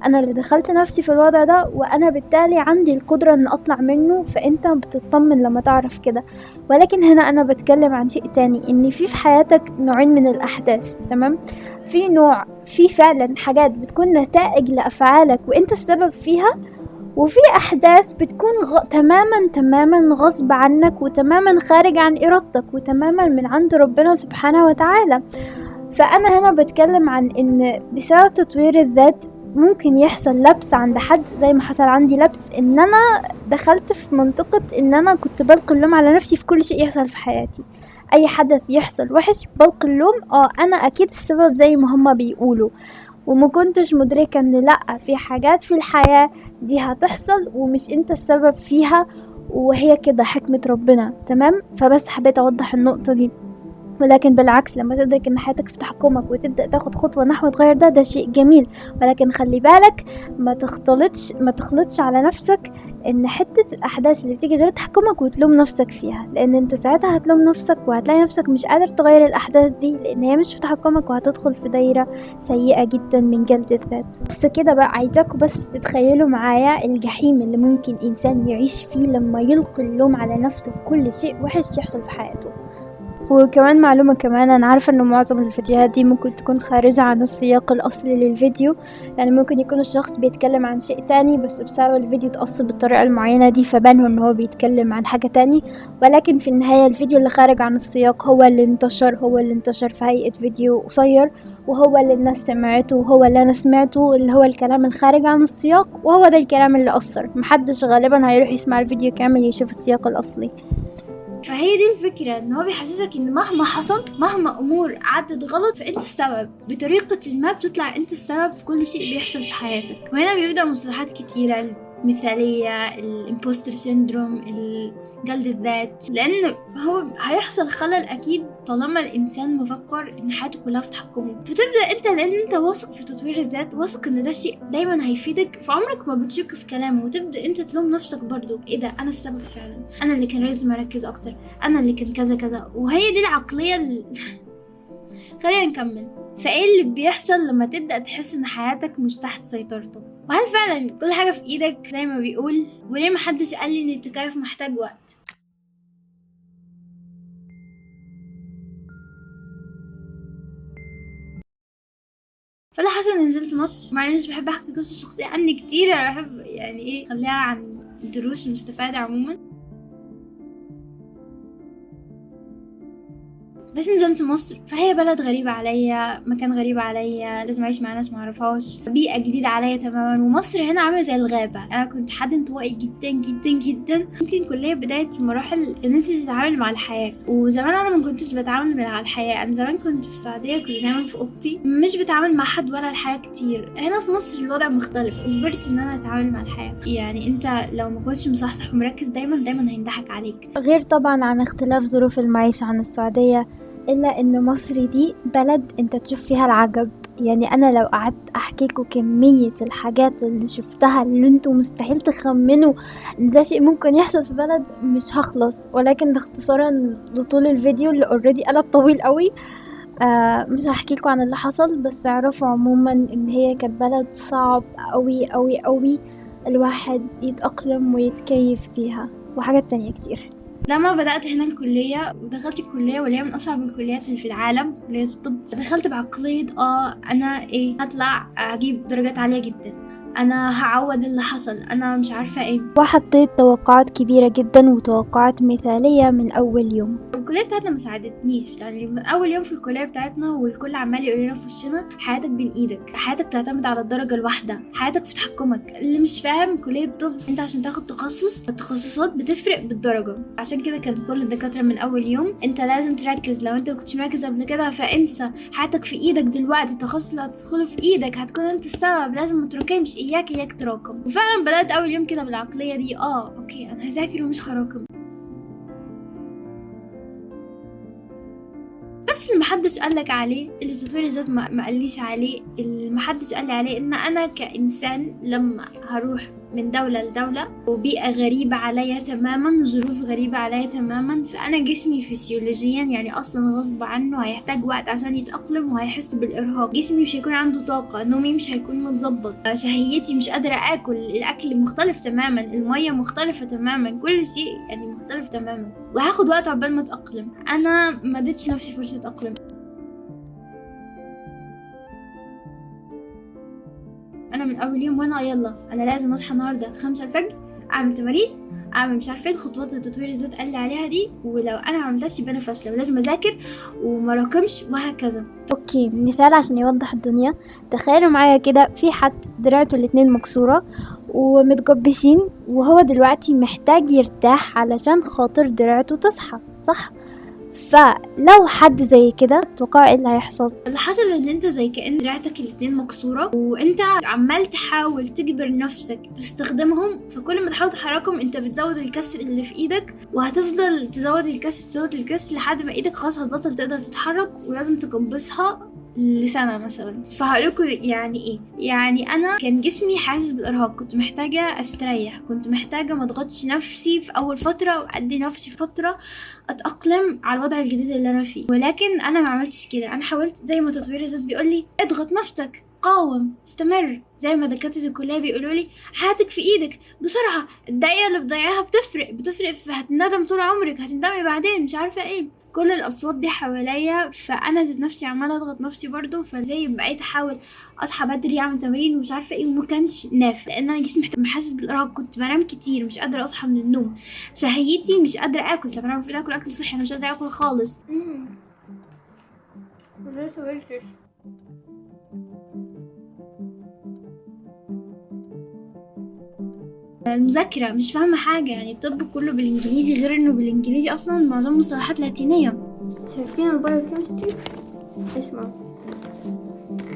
انا اللي دخلت نفسي في الوضع ده وانا بالتالي عندي القدرة ان اطلع منه، فانت بتطمن لما تعرف كده. ولكن هنا انا بتكلم عن شيء تاني، ان في حياتك نوعين من الاحداث، تمام؟ في نوع في فعلا حاجات بتكون نتائج لافعالك وانت السبب فيها، وفي احداث بتكون تماما غصب عنك وتماما خارج عن ارادتك وتماما من عند ربنا سبحانه وتعالى. فانا هنا بتكلم عن ان بسبب تطوير الذات ممكن يحصل لبس عند حد زي ما حصل عندي لبس، ان انا دخلت في منطقة ان انا كنت بلقي اللوم على نفسي في كل شيء يحصل في حياتي. اي حدث يحصل وحش بلقي اللوم، انا اكيد السبب زي ما هما بيقولوا، وما كنتش مدركة ان لا، في حاجات في الحياة دي هتحصل ومش انت السبب فيها، وهي كده حكمة ربنا، تمام؟ فبس حبيت اوضح النقطة دي. ولكن بالعكس لما تدرك ان حياتك في تحكمك وتبدأ تاخد خطوة نحو تغير ده شيء جميل. ولكن خلي بالك ما تخلطش على نفسك ان حتة الاحداث اللي بتيجي غير تحكمك وتلوم نفسك فيها، لان انت ساعتها هتلوم نفسك وهتلاقي نفسك مش قادر تغير الاحداث دي لان هي مش في تحكمك، وهتدخل في دايرة سيئة جدا من جلد الذات. بس كده بقى عايزاكم بس تتخيلوا معايا الجحيم اللي ممكن انسان يعيش فيه لما يلقي اللوم على نفسه في كل شيء وحش يحصل في حياته. وكمان معلومة كمان، أنا عارفة إنه معظم الفيديوهات دي ممكن تكون خارجة عن السياق الأصلي للفيديو، يعني ممكن يكون الشخص بيتكلم عن شيء تاني بس بسبب الفيديو تقص بالطريقة المعينة دي فبانه إنه هو بيتكلم عن حاجة تاني. ولكن في النهاية الفيديو اللي خارج عن السياق هو اللي انتشر في هيئة فيديو قصير، وهو اللي الناس سمعته وهو اللي أنا سمعته، اللي هو الكلام الخارج عن السياق، وهو ده الكلام اللي أثر. محدش غالبا هيروح يسمع الفيديو كامل يشوف السياق الأصلي. فهي دي الفكرة، ان هو بيحسسك ان مهما حصل، مهما امور عدت غلط فانت السبب، بطريقة ما بتطلع انت السبب في كل شيء بيحصل في حياتك. وهنا بيبدأ مصطلحات كتيرة، المثالية، الامبوستر سيندروم، جلد الذات، لان هو هيحصل خلل اكيد طالما الانسان مفكر ان حياته كلها في تحكمه. فتبدا انت لان انت واثق في تطوير الذات، واثق ان ده شيء دايما هيفيدك، فعمرك ما بتشك في كلامه، وتبدا انت تلوم نفسك برضو، ايه ده انا السبب فعلا، انا اللي كان لازم اركز اكتر، انا اللي كان كذا كذا. وهي دي العقليه خلينا نكمل. فايه اللي بيحصل لما تبدا تحس ان حياتك مش تحت سيطرتك؟ وهل فعلا كل حاجه في ايدك زي ما بيقول؟ وليه محدش قال لي ان التكيف محتاج وقت؟ فاللي حصل اني نزلت مصر، مع اني مش بحب احكي قصص شخصية عني كتير، انا بحب يعني ايه خليها عن الدروس المستفادة عموما. بس نزلت مصر، فهي بلد غريبة عليا، مكان غريب عليا، لازم اعيش مع ناس معرفهاش، بيئة جديدة عليا تماما. ومصر هنا عاملة زي الغابة. انا كنت حد انطوائي جدا جدا جدا، يمكن كلية بداية مراحل ان انت تتعامل مع الحياة. وزمان انا ما كنتش بتعامل مع الحياة. انا زمان كنت في السعودية، كنت دايما في اوضتي، مش بتعامل مع حد ولا الحياة كتير. هنا في مصر الوضع مختلف، اجبرت ان انا اتعامل مع الحياة. يعني انت لو ما كنتش مصحصح ومركز دايما هينضحك عليك. غير طبعا عن اختلاف ظروف المعيشة عن السعودية، إلا إن مصر دي بلد أنت تشوف فيها العجب. يعني أنا لو قعدت أحكيكوا كمية الحاجات اللي شفتها اللي انتوا مستحيل تخمنوا إن ده شيء ممكن يحصل في بلد، مش هخلص. ولكن اختصارا لطول الفيديو اللي اوريدي قلب طويل قوي، مش هحكيلكوا عن اللي حصل، بس اعرفوا عموما إن هي كانت بلد صعب قوي قوي قوي الواحد يتأقلم ويتكيف فيها، وحاجات تانية كتير. لما بدأت هنا الكلية ودخلت الكلية، واللي هي من أصعب الكليات اللي في العالم، كلية الطب، دخلت بعقلية أنا هطلع أجيب درجات عالية جدا، أنا هعوض اللي حصل، أنا مش عارفة إيه. وحطيت توقعات كبيرة جدا وتوقعات مثالية من أول يوم. الكلية بتاعتنا ما ساعدتنيش. يعني من أول يوم في الكلية بتاعتنا والكل عمال يقول لنا في وشنا حياتك بين إيدك، حياتك تعتمد على الدرجة الواحدة، حياتك في تحكمك. اللي مش فاهم كلية الطب، أنت عشان تاخد تخصص، التخصصات بتفرق بالدرجة. عشان كده كان كل الدكاترة من أول يوم أنت لازم تركز. لو أنت مكنتش مركز قبل كده فانسى، حياتك في إيدك دلوقتي، التخصص اللي هتدخله في إيدك، هتكون أنت السبب، لازم ما تراكمش، إياك تراكم. وفعلا بدأت أول يوم كده بالعقلية دي، أوكي أنا هذاكر ومش هراكم. بس اللي محدش قالك عليه، اللي تطوير الذات ما قاليش عليه، اللي محدش قالي عليه، ان انا كإنسان لما هروح من دولة لدولة وبيئة غريبة عليا تماما، ظروف غريبة عليا تماما، فأنا جسمي فسيولوجيا يعني أصلا غصب عنه هيحتاج وقت عشان يتأقلم، وهيحس بالإرهاق. جسمي مش هيكون عنده طاقة، نومي مش هيكون متظبط، شهيتي مش قادرة أكل، الأكل مختلف تماما، المية مختلفة تماما، كل شيء يعني مختلف تماما، وهاخد وقت عقبال ما أتأقلم. أنا ما اديتش نفسي فرصة أتأقلم. انا من اول يوم وانا يلا انا لازم اصحى النهارده 5 الفجر، اعمل تمارين، اعمل مش عارفه ايه الخطوات اللي تطوير الذات قال لي عليها دي، ولو انا ما عملتهاش يبقى انا فاشله، ولازم اذاكر وما راكمش وهكذا. اوكي، مثال عشان يوضح الدنيا. تخيلوا معايا كده في حد دراعته الاتنين مكسوره ومتجبسين، وهو دلوقتي محتاج يرتاح علشان خاطر دراعته تصحى، صح؟ فلو حد زي كده تتوقعوا ايه اللي هيحصل؟ اللي حصل ان انت زي كأن دراعتك الاتنين مكسوره، وانت عمال تحاول تجبر نفسك تستخدمهم، فكل ما تحاول تحركهم انت بتزود الكسر اللي في ايدك، وهتفضل تزود الكسر لحد ما ايدك خلاص هتبطل تقدر تتحرك، ولازم تكبسها لسنة مثلا. فهقولكوا يعني ايه. يعني انا كان جسمي حاسس بالارهاق، كنت محتاجة استريح، كنت محتاجة ما اضغطش نفسي في اول فترة، وادي نفسي فترة اتأقلم على الوضع الجديد اللي انا فيه. ولكن انا ما عملتش كده. انا حاولت زي ما تطوير الذات بيقولي اضغط نفسك، قاوم، استمر، زي ما دكاترة الكلية بيقولوا لي حياتك في ايدك، بسرعة، الدقيقة اللي بتضيعها بتفرق هتندم طول عمرك، هتندمي بعدين، مش عارفة ايه. كل الاصوات دي حواليا، فانا ذات نفسي عماله اضغط نفسي برضو، فزي بقيت احاول اصحى بدري اعمل تمارين ومش عارفه ايه، وما كانش نافع لان انا جسمي حاسس بالارهاق، كنت بنام كتير، مش قادره اصحى من النوم، شهيتي مش قادره اكل. طب انا المفروض اكل صحي، انا مش قادره اكل خالص. المذاكرة مش فاهمة حاجة. يعني الطب كله بالانجليزي، غير انه بالانجليزي اصلا معظم مصطلحات لاتينية. شايفين البايوكيمستري؟ اسمعوا.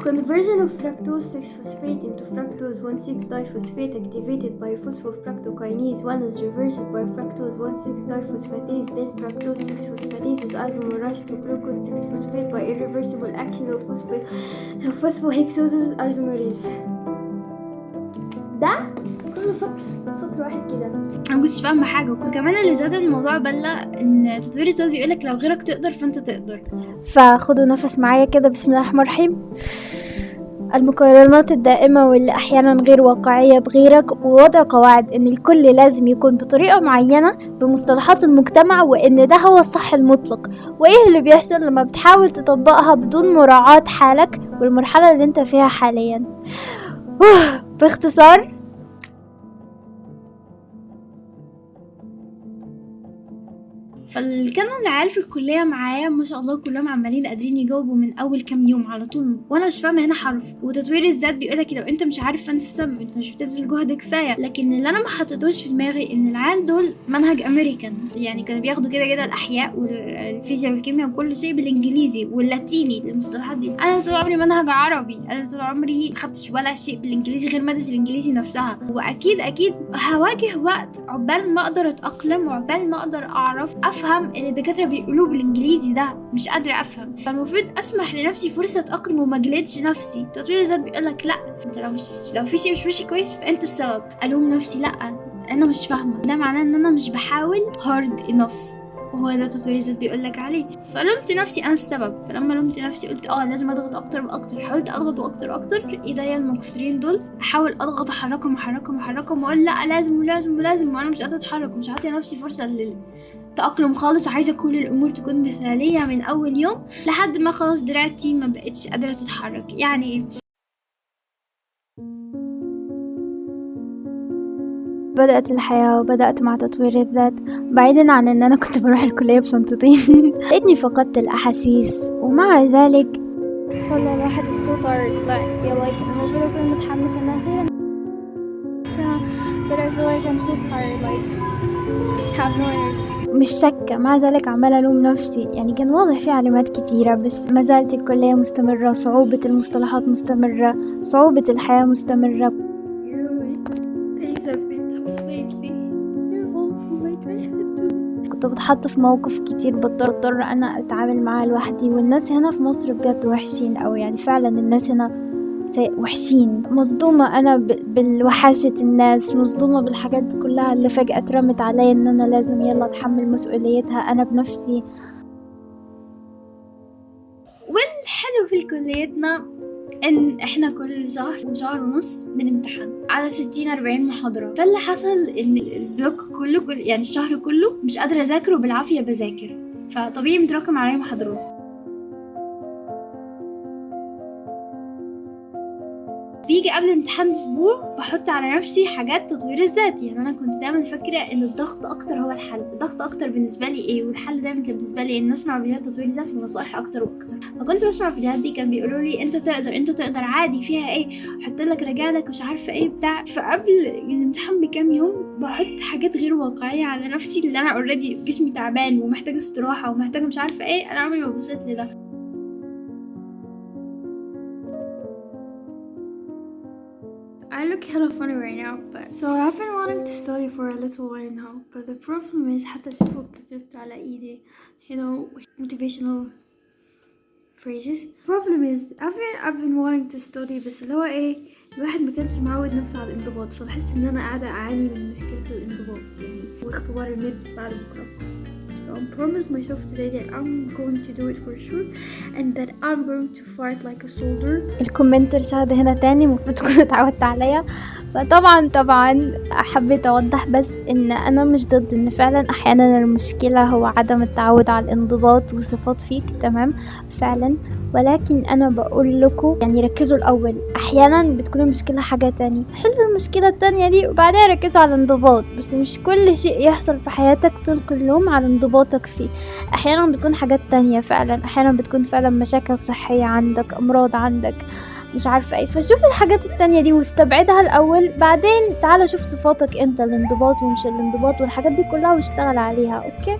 Conversion of fructose 6-phosphate into fructose 1,6-diphosphate activated by phosphofructokinase 1 is reversed by fructose 1,6-diphosphatase, then fructose 6-phosphatase is isomerized to glucose 6-phosphate by irreversible action of phosphohexoses isomerase. ده كله سطر واحد كده. انا مكنتش فاهمه حاجه. وكمان اللي زاد الموضوع بله ان تطوير الذات بيقولك لو غيرك تقدر فانت تقدر. فخدوا نفس معايا كده، بسم الله الرحمن الرحيم. المقارنات الدائمة واللي أحيانا غير واقعية بغيرك، ووضع قواعد إن الكل لازم يكون بطريقة معينة بمصطلحات المجتمع، وإن ده هو الصح المطلق. وإيه اللي بيحصل لما بتحاول تطبقها بدون مراعاة حالك والمرحلة اللي انت فيها حاليا. باختصار، فكانوا العيال في الكلية معايا ما شاء الله كلهم عمالين قادرين يجاوبوا من أول كام يوم على طول، وأنا مش فاهمة هنا حرف. وتطوير الذات بيقولك لو أنت مش عارف فأنت السبب، أنت مش بتبذل جهد كفاية. لكن اللي أنا ما حطيتوش في دماغي إن العيال دول منهج أمريكان، يعني كانوا بياخدوا كده الأحياء والفيزياء والكيمياء وكل شيء بالإنجليزي واللاتيني، المصطلحات دي. أنا طول عمري منهج عربي، أنا طول عمري ما خدتش ولا شيء بالإنجليزي غير مادة الإنجليزي نفسها. وأكيد هواجه وقت عقبال ما أقدر أتأقلم، وعقبال ما أقدر أعرف أفهم اللي الدكاترة بيقولوه بالإنجليزي ده. مش قادرة أفهم، فالمفروض أسمح لنفسي فرصة أتأقلم وما أجلدش نفسي. تطوير الذات بيقولك لأ، أنت لو في شيء مش ماشي كويس فأنت السبب. ألوم نفسي لأ، أنا مش فاهمة، ده معناه إن أنا مش بحاول hard enough، وهو ده تطوير الذات بيقولك عليه. فلومت نفسي أنا السبب. فلما لومت نفسي قلت لازم أضغط أكتر وأكتر. حاولت أضغط أكتر إيديا المكسورين دول أحاول أضغط أحركهم وأقول لأ، لازم، وأنا مش قادرة أتحرك ومش عاطية نفسي فرصة تأقلم خالص. عايزة كل الأمور تكون مثالية من أول يوم، لحد ما خلاص دراعتي ما بقتش قادرة تتحرك. يعني إيه؟ بدأت الحياة وبدأت مع تطوير الذات. بعيدا عن ان انا كنت بروح الكلية بشنطتين لقيتني فقدت الاحاسيس، ومع ذلك والله الواحد الصوت المفروض اكون متحمسة انها اخيرا but I feel like I'm so tired, like have no energy. مش شاكة، مع ذلك عمالة ألوم نفسي. يعني كان واضح في علامات كتيرة، بس ما زالت الكلية مستمرة، صعوبة المصطلحات مستمرة، صعوبة الحياة مستمرة. كنت بتحط في مواقف كتير بضطر أنا أتعامل معها لوحدي، والناس هنا في مصر بجد وحشين أوي. يعني فعلا الناس هنا وحشين. مصدومة أنا بالوحاشة الناس، مصدومة بالحاجات دي كلها اللي فجأة اترمت عليا إن أنا لازم يلا أتحمل مسؤوليتها أنا بنفسي. والحلو في كليتنا ان احنا كل شهر ونص بنمتحن على 60-40 محاضرة. فاللي حصل ان البلوك كله يعني الشهر كله مش قادرة اذاكر وبالعافية بذاكر، فطبيعي متراكم عليا محاضرات. بيجي قبل الامتحان باسبوع بحط على نفسي حاجات تطوير الذات. يعني انا كنت دايما فاكره ان الضغط اكتر هو الحل. الضغط اكتر بالنسبه لي ايه، والحل دايما كان بالنسبه لي ان اسمع فيديوهات تطوير ذات ونصائح اكتر واكتر. فكنت بسمع الفيديوهات دي كان بيقولوا لي انت تقدر عادي، فيها ايه، حط لك رجالك مش عارفه ايه بتاع. فقبل الامتحان بكام يوم بحط حاجات غير واقعيه على نفسي، اللي انا اوريدي جسمي تعبان ومحتاجه استراحه ومحتاجه مش عارفه ايه. انا عمري ما بصيت لده. I look hella funny right now, but so I've been wanting to study for a little while now, but the problem is حتى شوفوا كتبت على ايدي motivational phrases. Problem is I've been wanting to study، بس اللي هو ايه، الواحد ما كانش معود نفسه على الانضباط، فبحس ان انا قاعدة اعاني من مشكلة الانضباط يعني، واختبار الميد بعد بكرة. So I promised myself today that I'm going to do it for sure and that I'm going to fight like a soldier. الكومنتر شاهد هنا تاني، المفروض تكونوا اتعودت عليا. فطبعا حبيت اوضح بس ان انا مش ضد ان فعلا احيانا المشكلة هو عدم التعود على الانضباط وصفات فيك، تمام فعلا. ولكن انا بقول لكم يعني ركزوا الاول، احيانا بتكون المشكلة حاجة تانية، حلوا المشكلة التانية دي وبعدها ركزوا على الانضباط. بس مش كل شيء يحصل في حياتك تلقي اللوم على انضباطك فيه. احيانا بتكون حاجات تانية فعلا، احيانا بتكون فعلا مشاكل صحية عندك، امراض عندك، مش عارفة ايه. فشوف الحاجات التانية دي واستبعدها الاول، بعدين تعالى شوف صفاتك انت، الانضباط ومش الانضباط والحاجات دي كلها، واشتغل عليها. اوكي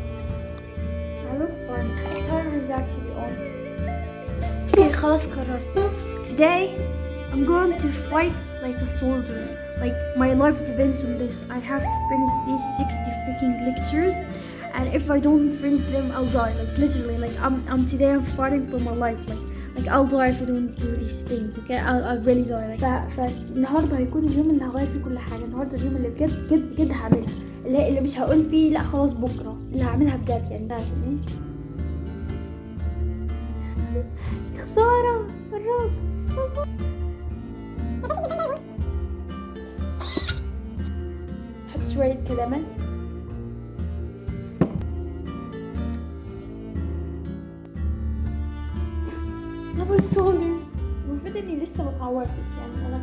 خلاص قررت. Today I'm going to fight like a soldier. Like my life depends on this. I have to finish these 60 freaking lectures, and if I don't finish them I'll die. Like literally, like I'm today I'm fighting for my life. Like I'll die if I don't do these things. Okay, I'll really die. Like فالنهارده هيكون اليوم اللي هغير فيه كل حاجة. النهارده اليوم اللي بجد هعملها، اللي مش هقول فيه لا خلاص بكرة، اللي هعملها بجد. يعني ده عشان ايه؟ خسارة الرب. شوية كلمات. أبو الصغير المفروض إني لسه متعورتش، يعني أنا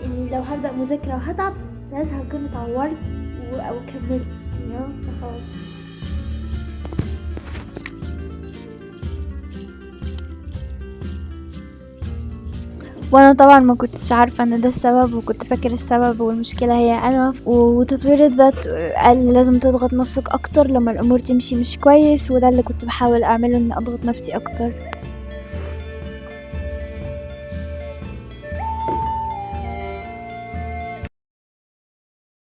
إني لو هبدأ مذاكرة وهتعب ساعتها هكون اتعورت وكملت فخلاص. وانا طبعا ما كنتش عارفة ان ده السبب، وكنت فاكر السبب والمشكلة هي انا. وتطوير الذات قال لازم تضغط نفسك اكتر لما الامور تمشي مش كويس، وده اللي كنت بحاول اعمله، اني اضغط نفسي اكتر.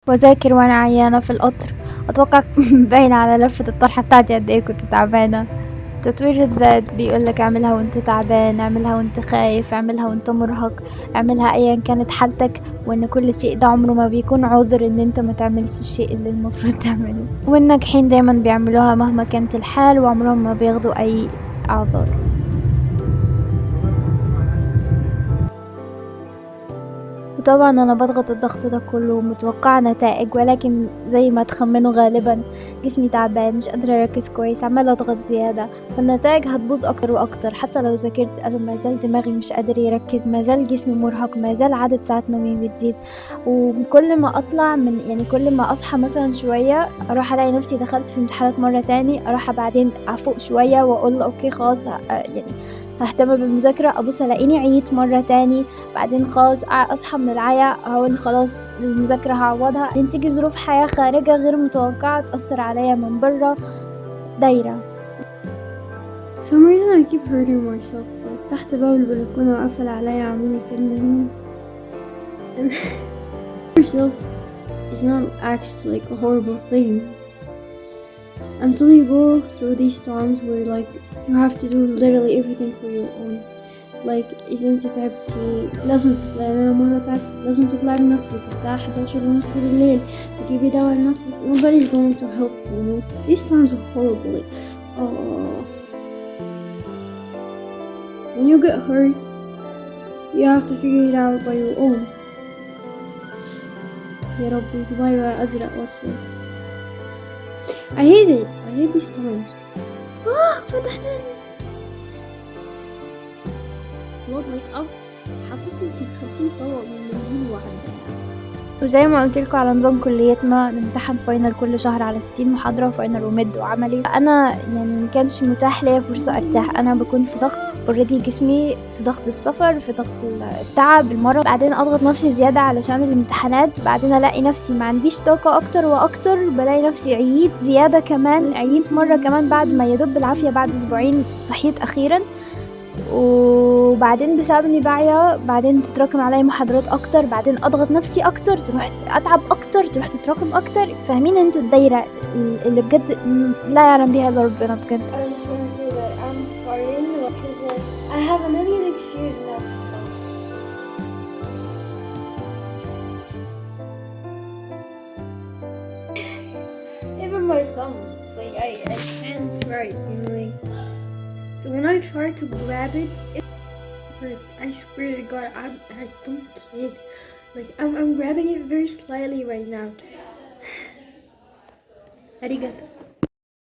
واذاكر وانا عيانة في القطر. اتوقع باين على لفة الطرحة بتاعتي قد ايه كنت تعبانة. تطوير الذات بيقولك اعملها وانت تعبان، اعملها وانت خايف، اعملها وانت مرهق، اعملها ايا كانت حالتك، وان كل شيء ده عمره ما بيكون عذر ان انت ما تعملش الشيء اللي المفروض تعمله. والناجحين دايما بيعملوها مهما كانت الحال، وعمرهم ما بياخدوا اي اعذار. وطبعا انا بضغط الضغط ده كله ومتوقعة نتائج، ولكن زي ما تخمنوا غالبا جسمي تعبان، مش قادرة اركز كويس، عمالة اضغط زيادة، فالنتائج هتبوظ اكتر واكتر. حتى لو ذاكرت انا مازال دماغي مش قادر يركز، مازال جسمي مرهق، مازال عدد ساعات نومي بتزيد. وكل ما اطلع من يعني كل ما اصحى مثلا شوية اروح الاقي نفسي دخلت في امتحانات مرة تاني، اروح بعدين افوق شوية واقول اوكي خلاص يعني ههتم بالمذاكرة، ابص الاقيني عييت مرة تاني، بعدين خلاص اصحى من العيا هقول خلاص المذاكرة هعوضها، بعدين تيجي ظروف حياة خارجة غير متوقعة تأثر عليا من برا. دايرة. some reason I keep hurting myself. like تحت باب البلكونة وقفل عليا عمال يكلمني. and yourself is not actually like a horrible thing until you go through these times where like you have to do literally everything for your own. like إذا انت تعبتي لازم تطلعي. أنا مرة تعبت لازم تطلعي بنفسك الساعة 11:30 بالليل تجيبي دواء لنفسك. nobody's going to help you. these times are horrible. like when you get hurt you have to figure it out by your own. يا ربي زبايرة أزرق وأسود. I hate it. I hate these times. فتحتني blood like up. حطيت يمكن 50 طبق من منديل واحد. وزي ما قلت لكم على نظام كليتنا نمتحن فاينل كل شهر على 60 محاضرة، وفاينل وميد وعملي. انا يعني ما كانش متاح ليا فرصة ارتاح، انا بكون في ضغط اوريدي، جسمي في ضغط السفر، في ضغط التعب، المرض، بعدين اضغط نفسي زيادة علشان الامتحانات، بعدين الاقي نفسي ما عنديش طاقة اكتر واكتر، بلاقي نفسي عييت زيادة كمان، عييت مرة كمان بعد ما يدوب بالعافية بعد اسبوعين صحيت اخيرا. وبعدين بسبب اني باعية بعدين تتراكم عليا محاضرات اكتر، بعدين اضغط نفسي اكتر، تروح اتعب اكتر، تروح تتراكم اكتر. فاهمين انتوا الدايرة اللي بجد لا يعلم بيها الا ربنا بجد. I just want to say that I'm farting because like I have a million excuses now to stop. Even my thumb, like I can't write, you know, like. So when I try to grab it, it hurts. I swear to God, I don't kid. Like I'm grabbing it very slightly right now. arigato.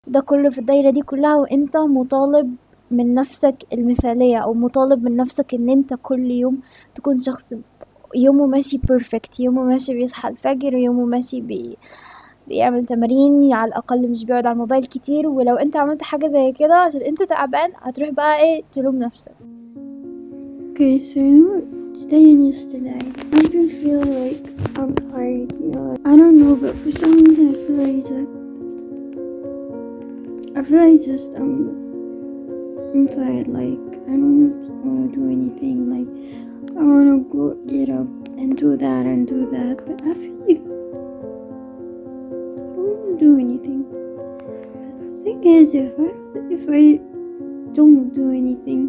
ده كله في الدايرة دي كلها، وانت مطالب من نفسك المثالية، او مطالب من نفسك ان انت كل يوم تكون شخص يومه ماشي بيرفكت، يومه ماشي بيصحى الفجر، يومه ماشي بيعمل تمارين على الاقل، مش بيقعد على الموبايل كتير. ولو انت عملت حاجة زي كده عشان انت تعبان هتروح بقى ايه تلوم نفسك. Okay, so today and yesterday I've been feeling like I'm tired, you know. I don't know, but for some reason I feel like just I'm tired. Like I don't want to do anything. Like I want to go get up and do that and do that, but I feel like I don't want to do anything. But the thing is, if I don't do anything,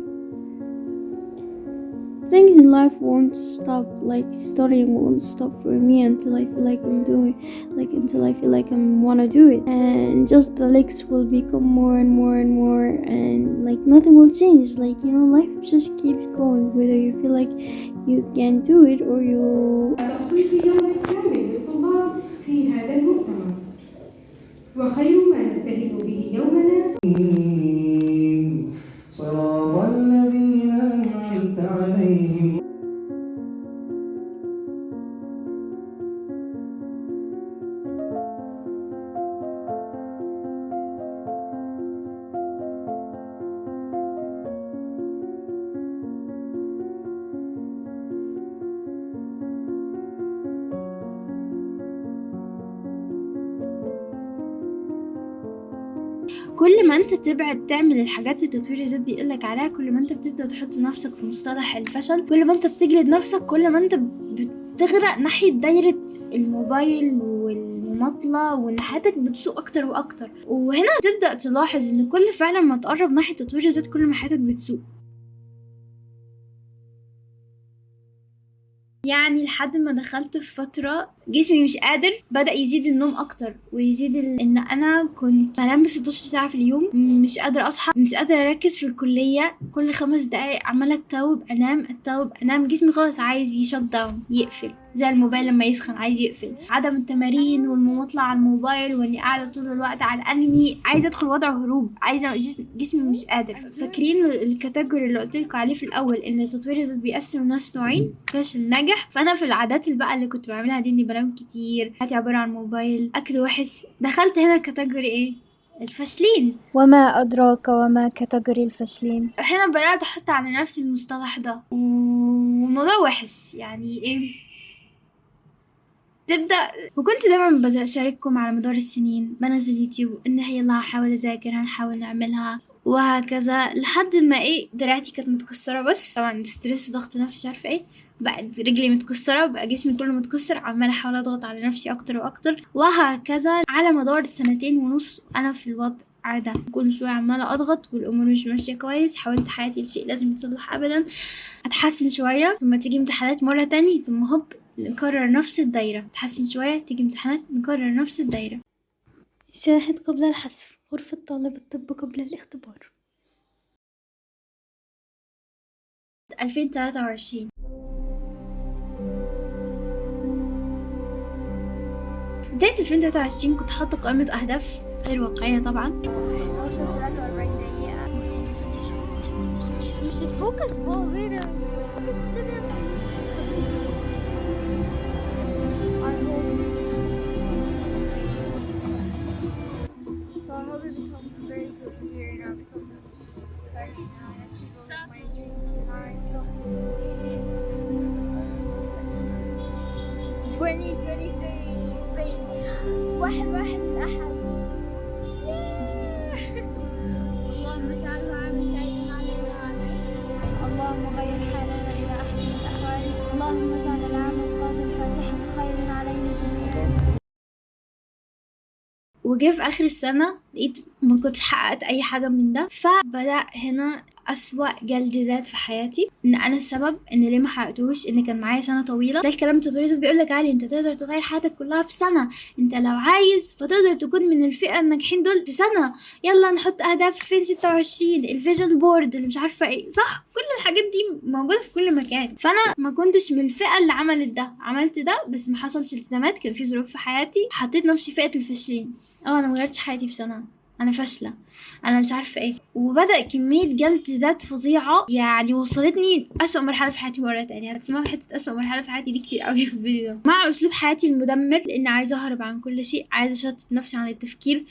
things in life won't stop. Like studying won't stop for me until I feel like I'm doing, like until I feel like I wanna do it, and just the legs will become more and more and more, and like nothing will change. Like, you know, life just keeps going whether you feel like you can do it or you. في هذا المؤتمر. وخير ما نستهل به يومنا صراط الذين أنعمت عليهم. كل ما انت تبعد تعمل الحاجات اللي تطوير الذات بيقولك عليها، كل ما انت بتبدأ تحط نفسك في مصطلح الفشل، كل ما انت بتجلد نفسك، كل ما انت بتغرق ناحية دايرة الموبايل والمماطلة، وان حياتك بتسوء اكتر واكتر. وهنا تبدأ تلاحظ ان كل فعلا ما تقرب ناحية تطوير الذات كل ما حياتك بتسوء. يعني لحد ما دخلت في فترة جسمي مش قادر، بدأ يزيد النوم اكتر، ويزيد ان انا كنت بنام 16 ساعة في اليوم، مش قادرة اصحى، مش قادرة اركز في الكلية، كل 5 دقايق عمالة اتوب انام، جسمي خلاص عايز يشت داون، يقفل زي الموبايل لما يسخن عايز يقفل. عدم التمارين والمماطلة على الموبايل، واني قاعدة طول الوقت على الانمي، عايزة ادخل وضع هروب، جسمي مش قادر. فاكرين الكاتيجوري اللي قلتلكوا عليه في الاول ان تطوير الذات بيقسم الناس نوعين، فاشل ناجح؟ فانا في العادات اللي كنت بعملها دي اني بنام كتير، حياتي عبارة عن موبايل، اكل وحش. دخلت هنا كاتيجوري ايه؟ الفاشلين. وما أدراك وما كاتيجوري الفاشلين. هنا بدأت احط على نفسي المصطلح ده، والموضوع وحش. يعني ايه؟ تبدأ، وكنت دايما بشارككم على مدار السنين، بنزل يوتيوب ان هي يلا هحاول اذاكر، هنحاول نعملها وهكذا، لحد ما ايه، دراعتي كانت متكسرة، بس طبعا ستريس وضغط نفسي مش عارفه ايه، بقت رجلي متكسرة، بقى جسمي كله متكسر، عمالة احاول اضغط على نفسي اكتر واكتر، وهكذا على مدار 2.5 سنين انا في الوضع ده. كل شوية عمالة اضغط والامور مش ماشية كويس، حاولت حياتي الشيء لازم يتصلح ابدا، اتحسن شوية ثم تيجي امتحانات مرة تاني، ثم هوب نكرر نفس الدايرة، تحسن شوية تيجي امتحانات نكرر نفس الدايرة. شاهد قبل الحذف، غرفة طالب الطب قبل الاختبار. 2023 بداية 2023 كنت حاطة قائمة أهداف غير واقعية طبعا. 11:43 دقيقة. مش الفوكس باظ، ايه ده؟ الفوكس مش قادر. So I hope it becomes a very good year and I become a successful person and I achieve all of my dreams and I trust it. 2023 فين؟ 1/1 الأحد. اللهم اجعله عاما سعيدا علينا وعليك. اللهم غير حالنا إلى أحسن الأحوال. اللهم اجعل العام القادم فاتحة خير علينا جميعا. وجه في اخر السنه لقيت ما كنتش حققت اي حاجه من ده، فبدا هنا اسوأ جلد ذات في حياتي، ان انا السبب ان ليه ما حققتوش، ان كان معايا سنه طويله. ده الكلام تطوير الذات بيقول لك عادي، انت تقدر تغير حياتك كلها في سنه، انت لو عايز فتقدر تكون من الفئه الناجحين دول في سنه، يلا نحط اهداف في 2026، الفيجن بورد اللي مش عارفه ايه، صح؟ كل الحاجات دي موجوده في كل مكان. فانا ما كنتش من الفئه اللي عملت ده، عملت ده بس ما حصلش التزامات، كان في ظروف في حياتي، حطيت نفسي فئه الفاشلين. انا ما غيرتش حياتي في سنه، انا فاشله، انا مش عارفه ايه. وبدا كميه جلد ذات فظيعه، يعني وصلتني اسوأ مرحله في حياتي مره تانية. هتسمعوا حته اسوأ مرحله في حياتي دي كتير قوي في الفيديو ده، مع اسلوب حياتي المدمر، لان عايزه اهرب عن كل شيء، عايزه اشتت نفسي عن التفكير.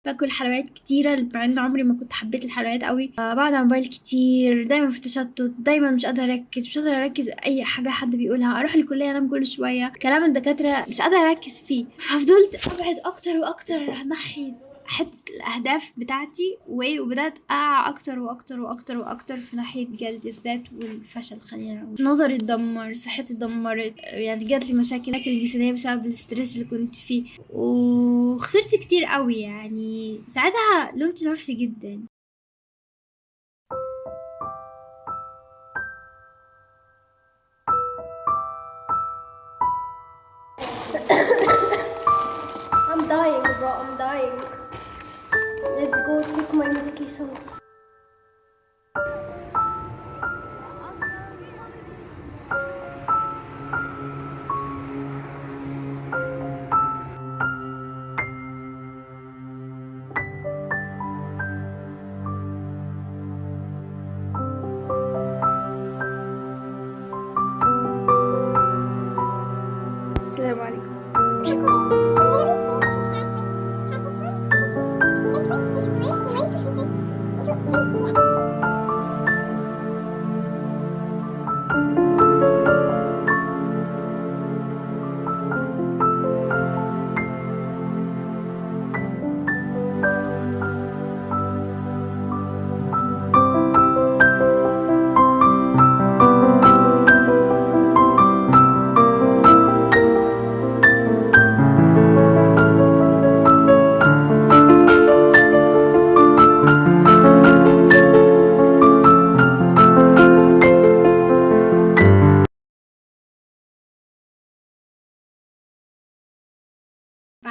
باكل حلويات كتيره، مع ان عمري ما كنت حبيت الحلويات قوي. بقعد على الموبايل كتير، دايما في تشتت، دايما مش قادره اركز اي حاجه حد بيقولها. اروح الكليه انام كل شويه، كلام الدكاتره مش قادره اركز فيه. ففضلت ابعد اكتر واكتر ناحيه حته الاهداف بتاعتي، وبدات اقع اكتر واكتر واكتر واكتر في ناحيه جلد الذات والفشل. خلينا نقول نظري اتدمر، صحتي اتدمرت، يعني جات لي مشاكل جسديه بسبب الاسترس اللي كنت فيه، وخسرت كتير قوي. يعني ساعتها لومت نفسي جدا. I'm dying, bro. I'm dying. Let's go take my medications.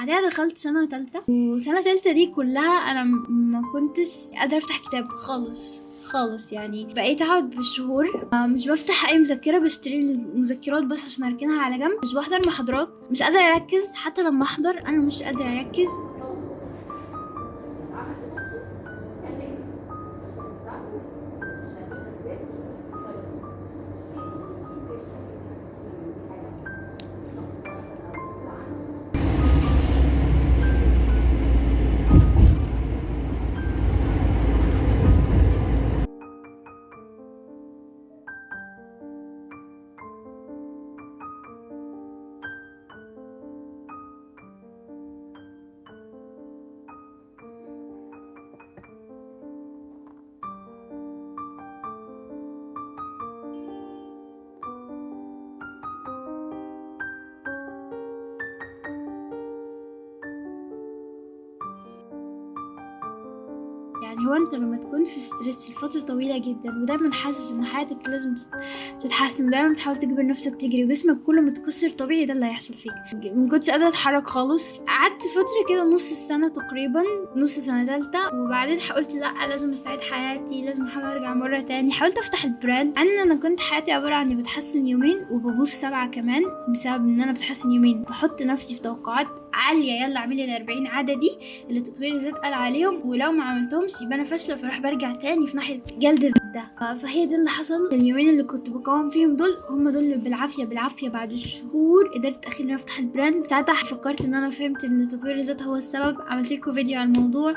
بعدها دخلت سنة تالتة، وسنة تالتة دي كلها انا ما كنتش قادرة افتح كتاب خالص يعني. بقيت اقعد بالشهور مش بفتح اي مذكرة، بشتري المذكرات بس عشان اركنها على جنب، مش بحضر محاضرات، مش قادرة اركز، حتى لما احضر انا مش قادرة اركز. يعني هو انت لما تكون في ستريس لفترة طويلة جدا ودايما حاسس ان حياتك لازم تتحسن، ودايما بتحاول تجبر نفسك تجري وجسمك كله متكسر، طبيعي ده اللي هيحصل فيك. ما كنتش قادرة اتحرك خالص. قعدت فترة كده نص السنة تقريبا، نص سنة تالتة، وبعدين قلت لا لازم استعيد حياتي، لازم احاول ارجع مرة تاني. حاولت افتح البراند، ان انا كنت حياتي عبارة عن اني بتحسن يومين وببوظ 7 كمان، بسبب ان انا بتحسن يومين بحط نفسي في توقعات عالية، يلا اعملي ال40 عادة دي اللي تطوير الذات قال عليهم، ولو ما عملتهمش يبقى انا فاشلة، فراح برجع تاني في ناحية جلد ده. فهي دي اللي حصل. اليومين اللي كنت بقاوم فيهم دول هم دول اللي بالعافية بعد شهور قدرت اخيرا افتح البراند. ساعتها فكرت ان انا فهمت ان تطوير الذات هو السبب. عملت لكم فيديو على الموضوع.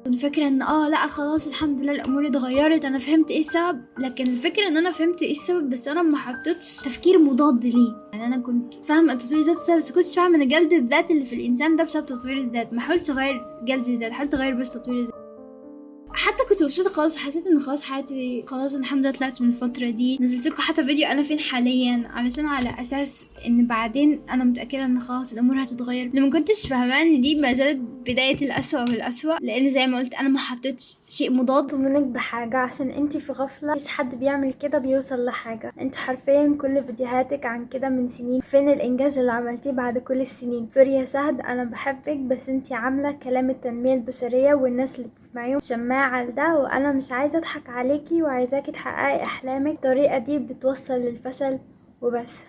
كنت فاكرة ان لا خلاص الحمد لله الامور اتغيرت، انا فهمت ايه السبب. لكن الفكرة ان انا فهمت ايه السبب بس انا ما حطيتش تفكير مضاد ليه. يعني انا كنت فاهمة تطوير الذات السبب، بس كنتش فاهمة ان جلد الذات اللي في الانسان ده بسبب تطوير الذات. ما حاولتش اغير جلد الذات، حاولت اغير بس تطوير الذات. حتى كنت مبسوطة خالص، حسيت ان خلاص حياتي خلاص الحمد لله طلعت من الفترة دي. نزلت لكم حتى فيديو انا فين حاليا، علشان على اساس ان بعدين انا متأكدة ان خلاص الامور هتتغير. لما كنتش فاهمة ان دي ما زالت بداية الاسوأ والاسوأ، لان زي ما قلت انا ما حطيتش شيء مضاد. منك بحاجة عشان انتي في غفلة، مش حد بيعمل كده بيوصل لحاجة. انت حرفيا كل فيديوهاتك عن كده من سنين، فين الانجاز اللي عملتيه بعد كل السنين؟ سوري يا شهد انا بحبك، بس انتي عاملة كلام التنمية البشرية والناس اللي بتسمعيهم شماعة لده، وانا مش عايزة اضحك عليكي وعايزاكي تحققي احلامك. الطريقة دي بتوصل للفشل وبس.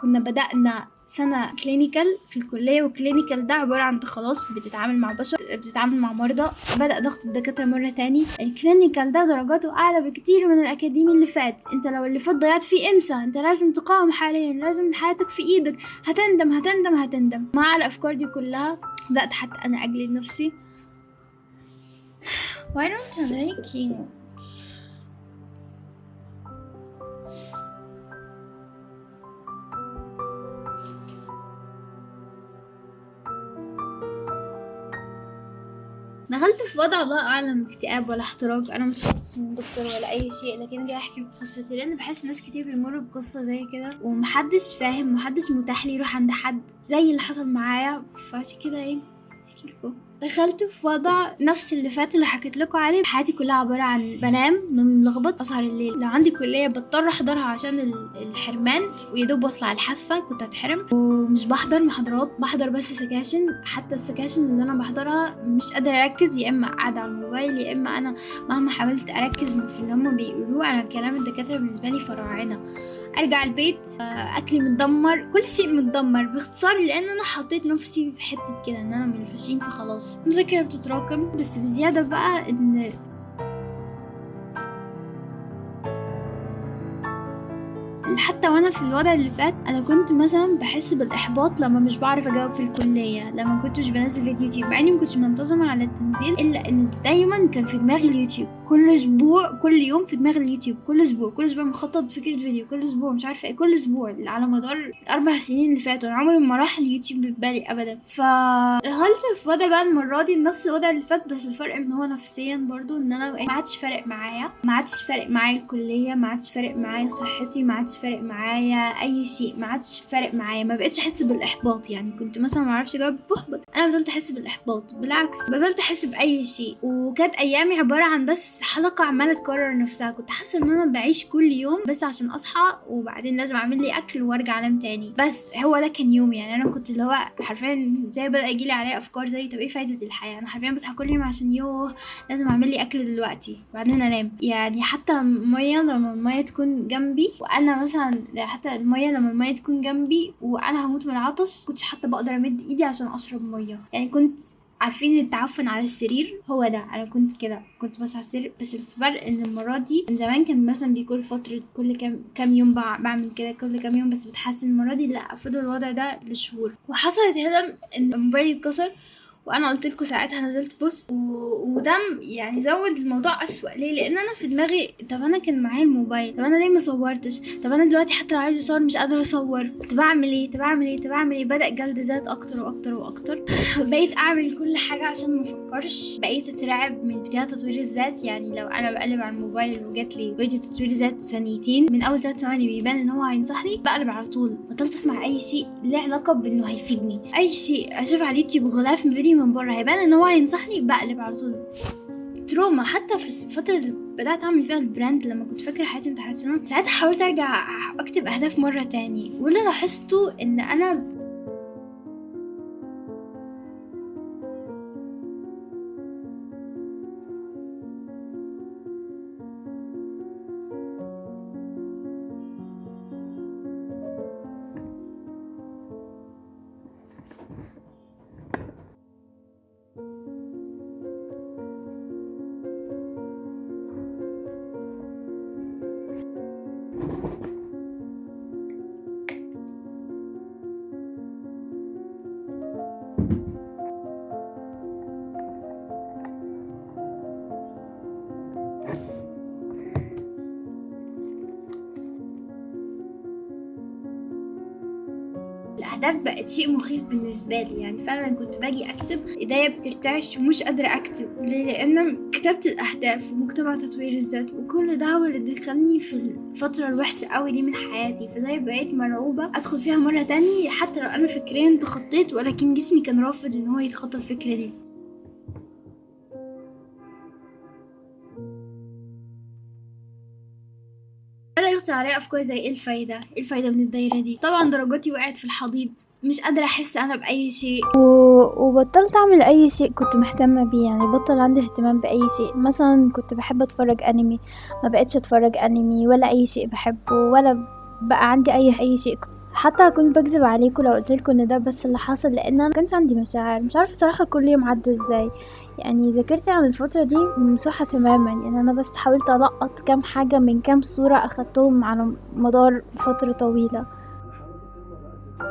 كنا بدأنا سنة كلينيكال في الكلية، والكلينيكال ده عبارة عن خلاص بتتعامل مع بشر، بتتعامل مع مرضى. بدأ ضغط الدكاترة مرة تاني. الكلينيكال ده درجاته أعلى بكتير من الأكاديمي اللي فات. انت لو اللي فات ضيعت فيه انسى، انت لازم تقاوم حاليا، لازم حياتك في ايدك، هتندم. مع الأفكار دي كلها بدأت حتى أنا أجلد نفسي. Why don't you like it? دخلت في وضع الله اعلم اكتئاب ولا احتراق. انا مش شخص دكتور ولا اي شيء، لكن جاي احكي قصتي لان بحس ناس كتير بيمروا بقصه زي كده ومحدش فاهم، محدش متاح لي يروح عند حد زي اللي حصل معايا. فعشان كده احكي لكم. دخلت في وضع نفس اللي فات اللي حكيت لكم عليه. حياتي كلها عباره عن بنام، نومي ملخبط، اسهر الليل. لو عندي كليه بضطر احضرها عشان الحرمان، ويدوب واصله على الحافه كنت هتحرم. ومش بحضر محاضرات، بحضر بس سكاشن. حتى السكاشن اللي انا بحضرها مش قادره اركز، يا اما قاعده على الموبايل، يا اما انا مهما حاولت اركز في اللي هم بيقولوه. انا كلام الدكاتره بالنسبه لي فراعنه. ارجع البيت اكلي متدمر، كل شيء متدمر باختصار، لان انا حطيت نفسي في حته كده ان انا من الفاشين، فخلاص المذاكره بتتراكم. بس بزياده بقى ان حتى وانا في الوضع اللي فات انا كنت مثلا بحس بالاحباط لما مش بعرف اجاوب في الكليه، لما كنتش بنزل فيديو يوتيوب، مع اني ما كنتش منتظمه على التنزيل، الا ان دايما كان في دماغي اليوتيوب. كل اسبوع كل يوم في دماغ اليوتيوب، كل اسبوع مخطط فكره فيديو، كل اسبوع مش عارفه ايه، كل اسبوع على مدار ال4 سنين اللي فاتوا انا عمري ما راح اليوتيوب ببالي ابدا. فدخلت في وضع بقى المره دي نفس الوضع اللي فات، بس الفرق ان هو نفسيا برضو ان انا ما عادش فارق معايا الكليه، ما عادش فارق معايا صحتي، ما عادش فارق معايا اي شيء، ما عادش فارق معايا، ما بقتش احس بالاحباط. يعني كنت مثلا ما اعرفش اجاوب بحبط، انا بدلت احس بالاحباط، بالعكس بدلت احس باي شيء. وكانت ايامي عباره عن بس حلقه عماله تكرر نفسها. كنت حاسه ان انا بعيش كل يوم بس عشان اصحى وبعدين لازم اعمل لي اكل وارجع انام تاني، بس هو ده كان يومي. يعني انا كنت اللي هو حرفيا زي بدا يجيلي عليا افكار زي طب ايه فايده الحياه، انا حرفيا بصحى كل يوم عشان لازم اعمل لي اكل دلوقتي بعدين انام. يعني حتى لما الميه تكون جنبي وانا مثلا حتى لما الميه تكون جنبي وانا هموت من العطش كنتش حتى بقدر امد ايدي عشان اشرب ميه. يعني كنت عارفين التعفن على السرير هو ده، انا كنت كده، كنت بس على السرير. بس الفرق ان المره دي من زمان كان مثلا بيكون فتره كل كام يوم بعمل كده كل كام يوم بس بتحسن. المره دي لا، فضل الوضع ده لشهور. وحصلت هنا ان موبايلي اتكسر وانا قلت لكم ساعتها نزلت بوست وده يعني زود الموضوع اسوأ. ليه؟ لان انا في دماغي طب انا كان معايا الموبايل، طب انا ليه ما صورتش، طب انا دلوقتي حتى لو عايزه اصور مش قادره اصور، طب اعمل ايه. بدا جلد ذات اكتر واكتر واكتر. بقيت اعمل كل حاجه عشان ما افكرش، بقيت اترعب من فيديوهات تطوير الذات. يعني لو انا بقلب على الموبايل وجات لي فيديو تطوير ذات ثانيتين من اول 3 ثواني بيبان ان هو هينصحني، بقلب على طول. بطلت اسمع اي شيء له علاقه بانه هيفيدني، اي شيء اشوف على اليوتيوب غلاف فيديو من بره هيبان ان هو هينصحني بقلب على طول. تروما. حتى في الفتره اللي بدات اعمل فيها البراند لما كنت فاكره حياتي متحسنه، ساعتها حاولت ارجع اكتب اهداف مره تاني. واللي لاحظته ان انا الاهداف بقت شيء مخيف بالنسبه لي. يعني فعلا كنت باجي اكتب ايديا بترتعش ومش قادره اكتب. ليه؟ لان كتبت الاهداف ومجتمع تطوير الذات وكل ده هو اللي دخلني في الفتره الوحشه قوي دي من حياتي. فزي بقيت مرعوبه ادخل فيها مره تانية حتى لو انا فكريا تخطيت، ولكن جسمي كان رافض ان هو يتخطى الفكره دي. بدأ يخطر عليا افكار زي ايه الفايده من الدايره دي. طبعا درجاتي وقعت في الحضيض، مش قادره احس انا باي شيء وبطلت اعمل اي شيء كنت مهتمه بيه. يعني بطل عندي اهتمام باي شيء. مثلا كنت بحب اتفرج انمي، ما بقتش اتفرج انمي ولا اي شيء بحبه، ولا بقى عندي اي شيء. حتى كنت بكذب عليكم لو قلتلكم ان ده بس اللي حصل، لان انا كانش عندي مشاعر. مش عارفه صراحه كل يوم عدى ازاي. يعني ذاكرتي عن الفتره دي ممسوحه تماما. يعني انا بس حاولت القط كام حاجه من كام صوره اخدتهم على مدار فتره طويله.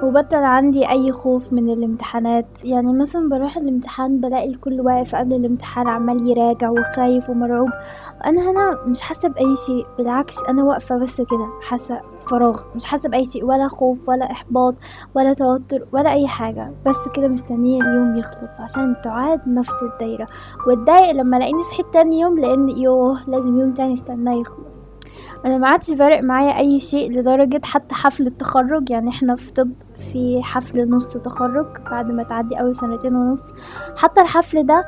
وبطل عندي اي خوف من الامتحانات. يعني مثلا بروح الامتحان بلاقي الكل واقف قبل الامتحان عمال يراجع وخايف ومرعوب، انا هنا مش حاسه باي شيء. بالعكس انا واقفه بس كده حاسه فراغ، مش حاسه باي شيء، ولا خوف ولا احباط ولا توتر ولا اي حاجه. بس كده مستنيه اليوم يخلص عشان تعاد نفس الدايره، واتضايق لما الاقيني صحيت تاني يوم لان لازم يوم تاني استناه يخلص. انا ما عادش فارق معايا اي شيء لدرجه حتى حفل التخرج. يعني احنا في طب في حفل نص تخرج بعد ما تعدي اول 2.5 سنين. حتى الحفل ده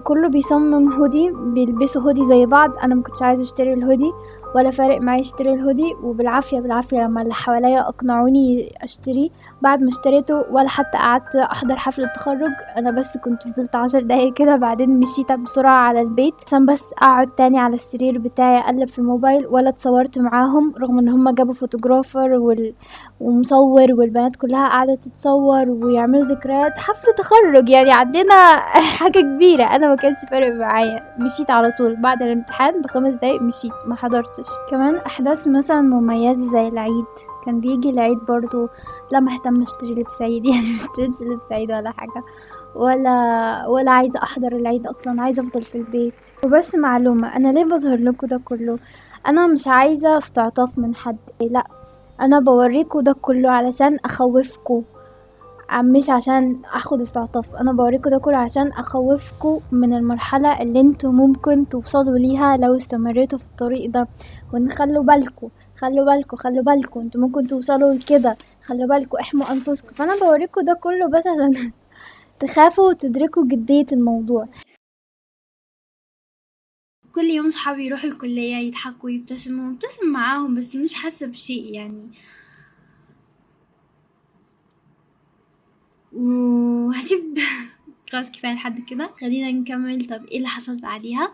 كله بيصمم هودي، بيلبسوا هودي زي بعض. انا ما كنتش عايزه اشتري الهودي ولا فارق معايا اشتري الهودي، وبالعافيه لما اللي حواليا اقنعوني اشتري. بعد ما اشتريته ولا حتى قعدت احضر حفل التخرج، انا بس كنت فضلت 10 دقايق كده بعدين مشيت بسرعه على البيت عشان بس اقعد تاني على السرير بتاعي اقلب في الموبايل. ولا اتصورت معاهم رغم ان هم جابوا فوتوغرافر ومصور والبنات كلها قاعده تتصور ويعملوا ذكريات حفل تخرج. يعني عندنا حاجه كبيره. انا ما كانش فارق معايا، مشيت على طول بعد الامتحان ب5 دقايق مشيت ما حضرتش. كمان احداث مثلا مميزه زي العيد كان بيجي العيد برضو لا مهتم اشتري لبس عيد، يعني مشتريتش لبس عيد ولا حاجة، ولا عايزة احضر العيد اصلا، عايزة افضل في البيت. وبس معلومة، انا ليه بظهر لكم ده كله؟ انا مش عايزة استعطاف من حد، لا، انا بوريكم ده كله علشان اخوفكم، مش عشان اخد استعطاف. انا بوريكم ده كله عشان اخوفكم من المرحلة اللي انتوا ممكن توصلوا ليها لو استمريتوا في الطريق ده، وان خلوا بالكم خلوا بالكم انتوا ممكن توصلوا لكده، خلوا بالكم احموا انفسكم. فانا بوريكم ده كله بس عشان تخافوا وتدركوا جدية الموضوع. كل يوم صحابي يروحوا الكلية يضحكوا يبتسموا، مبتسم معاهم بس مش حاسة بشيء يعني. وهسيب خلاص كفاية لحد كده، خلينا نكمل. طب ايه اللي حصل بعديها؟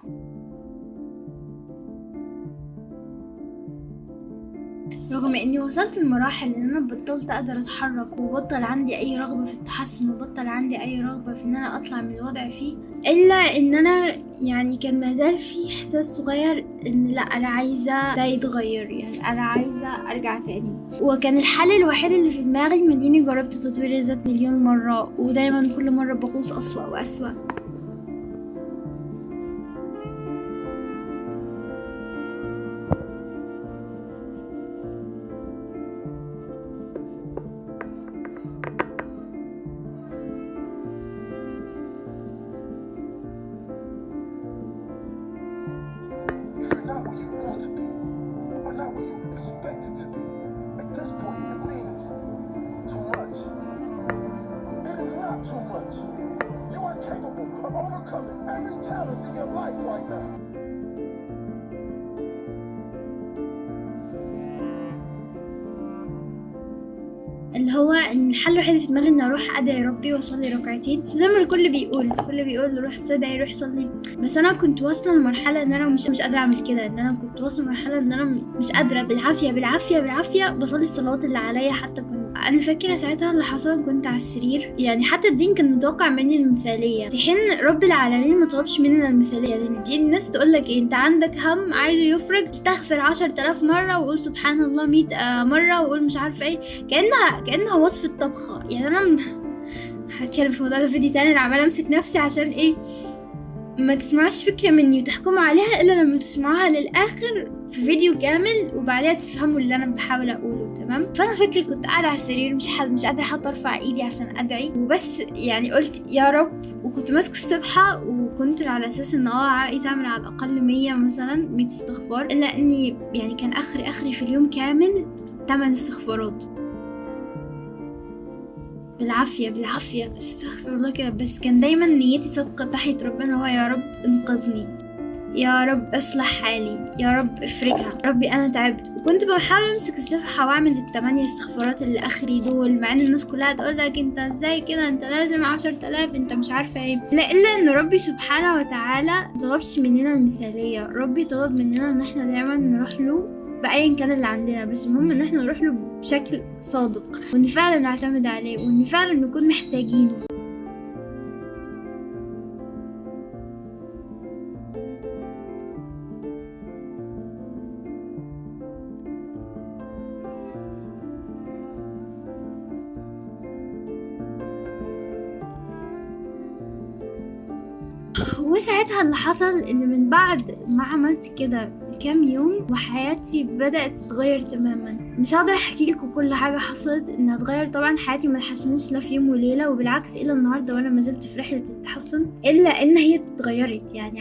رغم اني وصلت لمراحل ان انا بطلت اقدر اتحرك، وبطل عندي اي رغبة في التحسن، وبطل عندي اي رغبة في ان انا اطلع من الوضع فيه، الا ان انا يعني كان مازال في احساس صغير ان لا انا عايزة ده يتغير، يعني انا عايزة ارجع تاني. وكان الحل الوحيد اللي في دماغي، مديني جربت تطوير الذات مليون مرة، ودايما كل مرة بغوص اسوأ واسوأ. If you're not where you want to be, or not where you expected to be, at this point it seems too much. It is not too much. You are capable of overcoming every challenge in your life right now. اللي هو ان الحل الوحيد في دماغي ان اروح ادعي ربي واصلي ركعتين زي ما الكل بيقول روح صدعي روح صلي. بس انا كنت واصله لمرحله ان انا مش قادره اعمل كده، ان انا كنت واصله لمرحله ان انا مش قادره، بالعافيه بصلي الصلوات اللي عليا. حتى كنت انا فاكره ساعتها اللي حصل، كنت على السرير، يعني حتى الدين كان متوقع مني المثاليه، في حين رب العالمين ما طلبش مننا المثاليه. يعني الدين الناس تقول لك إيه، انت عندك هم عايزه يفرج، استغفر 10,000 مره وقول سبحان الله 100 مره وقول مش عارفه ايه، كأنها وصفة طبخة. يعني أنا هتكلم في الموضوع ده فيديو تاني، أنا عمالة أمسك نفسي عشان إيه ما تسمعوش فكرة مني وتحكموا عليها إلا لما تسمعوها للآخر في فيديو كامل، وبعدها تفهموا اللي أنا بحاول أقوله. تمام؟ فأنا فكرة كنت قاعدة على السرير مش قادرة حتى أرفع إيدي عشان أدعي، وبس يعني قلت يا رب، وكنت ماسكة السبحة، وكنت على أساس إن عايزة أعمل على الأقل 100 استغفار، إلا إني يعني كان آخري في اليوم كامل 8 استغفارات بالعافية استغفر الله كده. بس كان دايما نيتي صادقة تحت ربنا، هو يا رب انقذني، يا رب اصلح حالي، يا رب افرجها، ربي انا تعبت. وكنت بحاول امسك الصفحة واعمل 8 استغفارات اللي اخري دول، مع ان الناس كلها تقولك انت ازاي كده، انت لازم 10,000، انت مش عارفة ايه. لا، الا ان ربي سبحانه وتعالى مطلبش مننا المثالية، ربي طلب مننا ان احنا دايما نروح له بأيا كان اللي عندنا، بس المهم ان احنا نروح له بشكل صادق، وان فعلا نعتمد عليه، وان فعلا نكون محتاجينه. وساعتها اللي حصل ان من بعد ما عملت كده كام يوم وحياتي بدأت تتغير تماما. مش هقدر احكي لكم كل حاجة حصلت انها تغير، طبعا حياتي ما اتحسنتش لا في يوم وليلة، وبالعكس الى النهاردة وانا ما زلت في رحلة التحسن، الا ان هي اتغيرت. يعني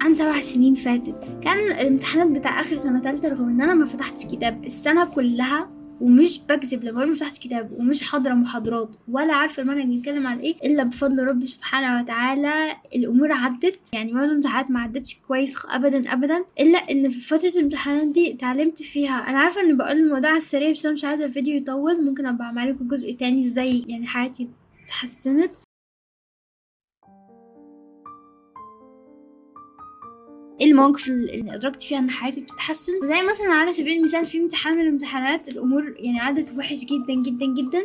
عن 7 سنين فاتت كان الامتحانات بتاع اخر سنة تالتة، رغم ان انا ما فتحتش كتاب السنة كلها، ومش بكذب لما ما فتحتش كتاب، ومش حاضره محاضرات، ولا عارفه المنهج بيتكلم عن ايه، الا بفضل ربي سبحانه وتعالى الامور عدت. يعني معظم الامتحانات ما عدتش كويس ابدا، الا ان في فتره الامتحانات دي اتعلمت فيها. انا عارفه ان بقول الموضوع على السريع، بس انا مش عايزه الفيديو يطول، ممكن ابقى اعمل لكم جزء تاني ازاي يعني حياتي اتحسنت. ايه المواقف اللي ادركت فيها ان حياتي بتتحسن. زي مثلا على سبيل المثال في امتحان من الامتحانات الامور يعني عدت وحش جدا جدا جدا،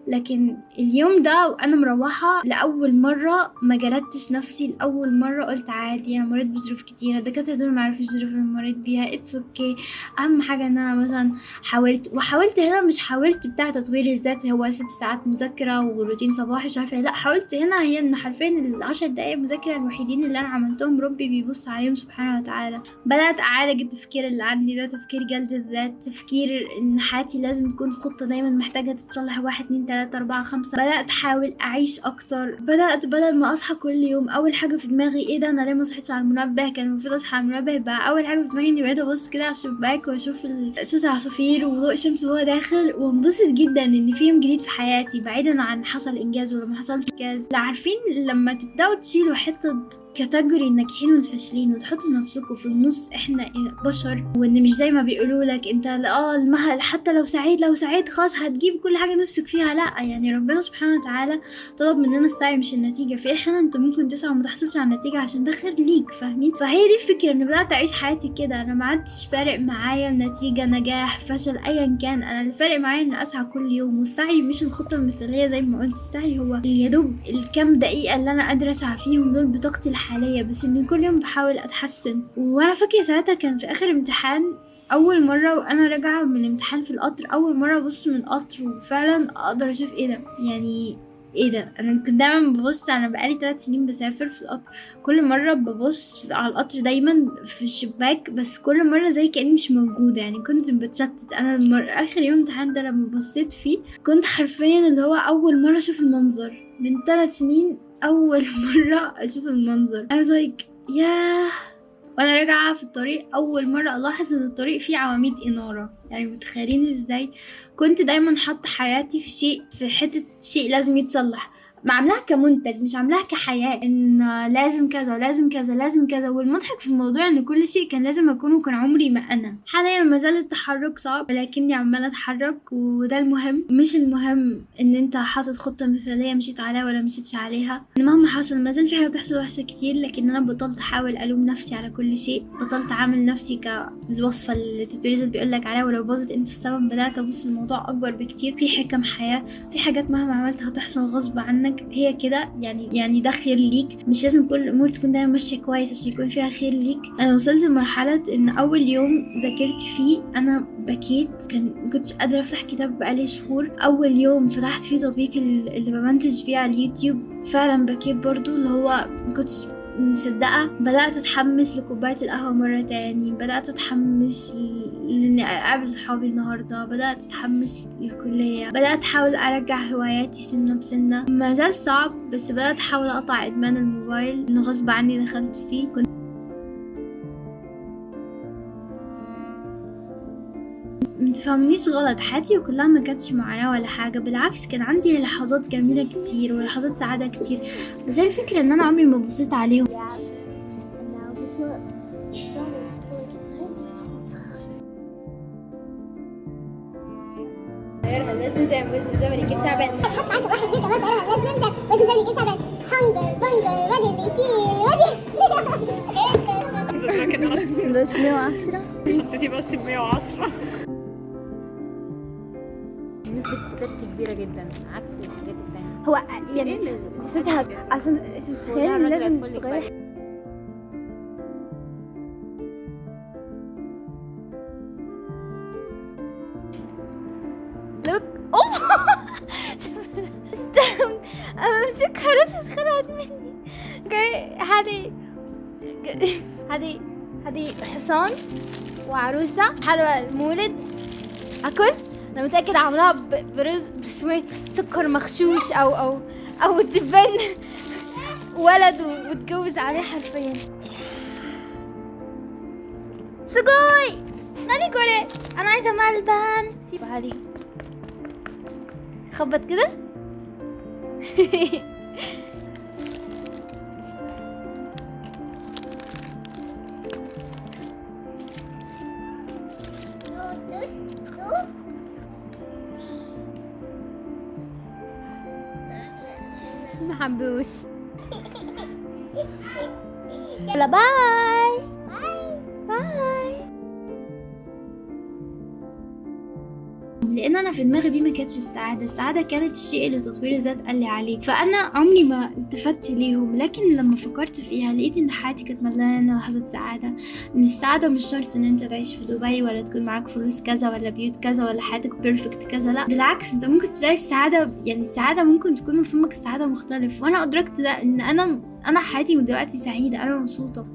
لكن اليوم ده وانا مروحه لاول مره ما جلدتش نفسي، لاول مره قلت عادي انا مريت بظروف كتيره، الدكاتره دول ما عرفوش الظروف اللي مريت بيها، اتس اوكي. اهم حاجه ان انا مثلا حاولت هنا مش حاولت بتاع تطوير الذات هو 6 ساعات مذاكره وروتين صباحي مش عارفه، لا حاولت هنا هي ان حرفيا ال10 دقايق مذاكره الوحيدين اللي انا عملتهم ربي بيبص عليهم سبحانه وتعالى. بدات اعالج التفكير اللي عندي ده، تفكير جلد الذات، تفكير ان حياتي لازم تكون خطه دايما محتاجه تتصلح 1 2 3 4 5. بدات احاول اعيش اكتر، بدات بدل ما اصحى كل يوم اول حاجه في دماغي ايه ده انا ليه ما صحيتش على المنبه، كان المفروض اصحى على المنبه، بقى اول حاجه في دماغي اني بقيت ابص كده على الشباك واشوف صوت العصافير وضوء الشمس وهو داخل، وانبسط جدا ان في يوم جديد في حياتي بعيدا عن حصل انجاز ولا ما حصلش انجاز. لا عارفين لما تبداوا تشيلوا حته كاتيجوري الناجحين والفاشلين وتحطوا نفسكم في النص احنا بشر، وان مش زي ما بيقولوا لك انت المهل حتى لو سعيد خلاص هتجيب كل حاجه نفسك فيها، لا يعني ربنا سبحانه وتعالى طلب مننا السعي مش النتيجه. في احيانا انت ممكن تسعى وما تحصلش على النتيجه عشان ده خير ليك، فاهمين؟ فهي دي الفكره، ان بدات اعيش حياتي كده، انا ما عادش فارق معايا النتيجه نجاح فشل ايا كان، انا اللي فارق معايا ان اسعى كل يوم، والسعي مش الخطه المثاليه زي ما قلت، السعي هو يدوب الكام دقيقه اللي انا قادره اسعى فيهم دول بطاقتي الحاليه، بس اني كل يوم بحاول اتحسن. وانا فاكره ساعتها كان في اخر امتحان اول مره وانا راجعه من الامتحان في القطر، اول مره ابص من القطر وفعلا اقدر اشوف ايه ده، يعني ايه ده. انا كنت دايما ببص، انا بقالي 3 سنين بسافر في القطر، كل مره ببص على القطر دايما في الشباك، بس كل مره زي كاني مش موجوده، يعني كنت بتشتت. انا اخر يوم امتحان ده لما بصيت فيه كنت حرفيا اللي هو اول مره اشوف المنظر من 3 سنين، اول مره اشوف المنظر. انا لايك ياه. وانا راجعه في الطريق اول مره الاحظ ان الطريق فيه عواميد اناره، يعني متخيلين ازاي كنت دايما حاطه حياتي في حته شيء لازم يتصلح، ما عاملاها كمنتج مش عاملاها كحياة، ان لازم كذا لازم كذا لازم كذا. والمضحك في الموضوع ان كل شيء كان لازم اكونه كان عمري ما انا. حاليا ما زال التحرك صعب لكني عمالة اتحرك، وده المهم. مش المهم ان انت حاطط خطة مثالية مشيت عليها ولا مشيتش عليها، ان مهما حصل ما زال في حاجة بتحصل وحشة كتير، لكن انا بطلت احاول الوم نفسي على كل شيء، بطلت اعامل نفسي كالوصفة اللي التوتوريال بيقولك عليها ولو باظت انت السبب. بدأت ابص الموضوع اكبر بكتير، في حكم حياة، في حاجات مهما عملتها هتحصل غصب عنك، هي كده يعني ده خير ليك، مش لازم كل الامور تكون دايما ماشيه كويس عشان يكون فيها خير ليك. انا وصلت لمرحله ان اول يوم ذاكرت فيه انا بكيت، كنتش قادره افتح كتاب بقالي شهور. اول يوم فتحت فيه تطبيق اللي بمنتج فيه على اليوتيوب فعلا بكيت برضو، اللي هو مكنتش مصدقة. بدأت أتحمس لكوباية القهوة مرة تاني، بدأت أتحمس لإني أقابل صحابي النهاردة، بدأت أتحمس للكلية، بدأت أحاول أرجع هواياتي سنة بسنة. ما زال صعب بس بدأت أحاول أقطع إدمان الموبايل إنه غصب عني دخلت فيه. متفهمنيش غلط، حياتي كلها ما كانتش معاناة ولا حاجة، بالعكس كان عندي لحظات جميلة كتير ولحظات سعادة كتير، بس الفكرة ان انا عمري ما بصيت عليهم. لازم زي الزمن يجيب شعبان، حط عنك واحد زي كمان بقى لازم زي الزمن يجيب شعبان، حنجر بنجر وادي اللي يصير سندوتش 110 شنطتي بس ب110. نسبة الستات كبيرة جدا عكس الحاجات التانية. هو يعني ستها اصلا تتخيل لازم تغير. لوك استنى امسكها راسي اتخلعت مني. اوكي هذه حصان وعروسة حلوة المولد. اكل انا متاكد عملها برز بسوي سكر مغشوش او تبان ولد وتجوز عليه حرفيا. سجاي ناني كوري انا عايزه ملبن. تعالي خبط كده. ما حبوش. يلا باي. لان انا في دماغي دي ما كانتش السعاده كانت الشيء اللي تطوير الذات قال لي عليه، فانا عمري ما التفت ليهم. لكن لما فكرت فيها لقيت ان حياتي كانت مليانه لحظات سعاده، ان السعاده مش شرط ان انت تعيش في دبي ولا تكون معاك فلوس كذا ولا بيوت كذا ولا حياتك بيرفكت كذا، لا بالعكس، انت ممكن تلاقي السعاده، يعني السعاده ممكن تكون مفهومك السعاده مختلف. وانا ادركت ده، ان انا حياتي دلوقتي سعيده، انا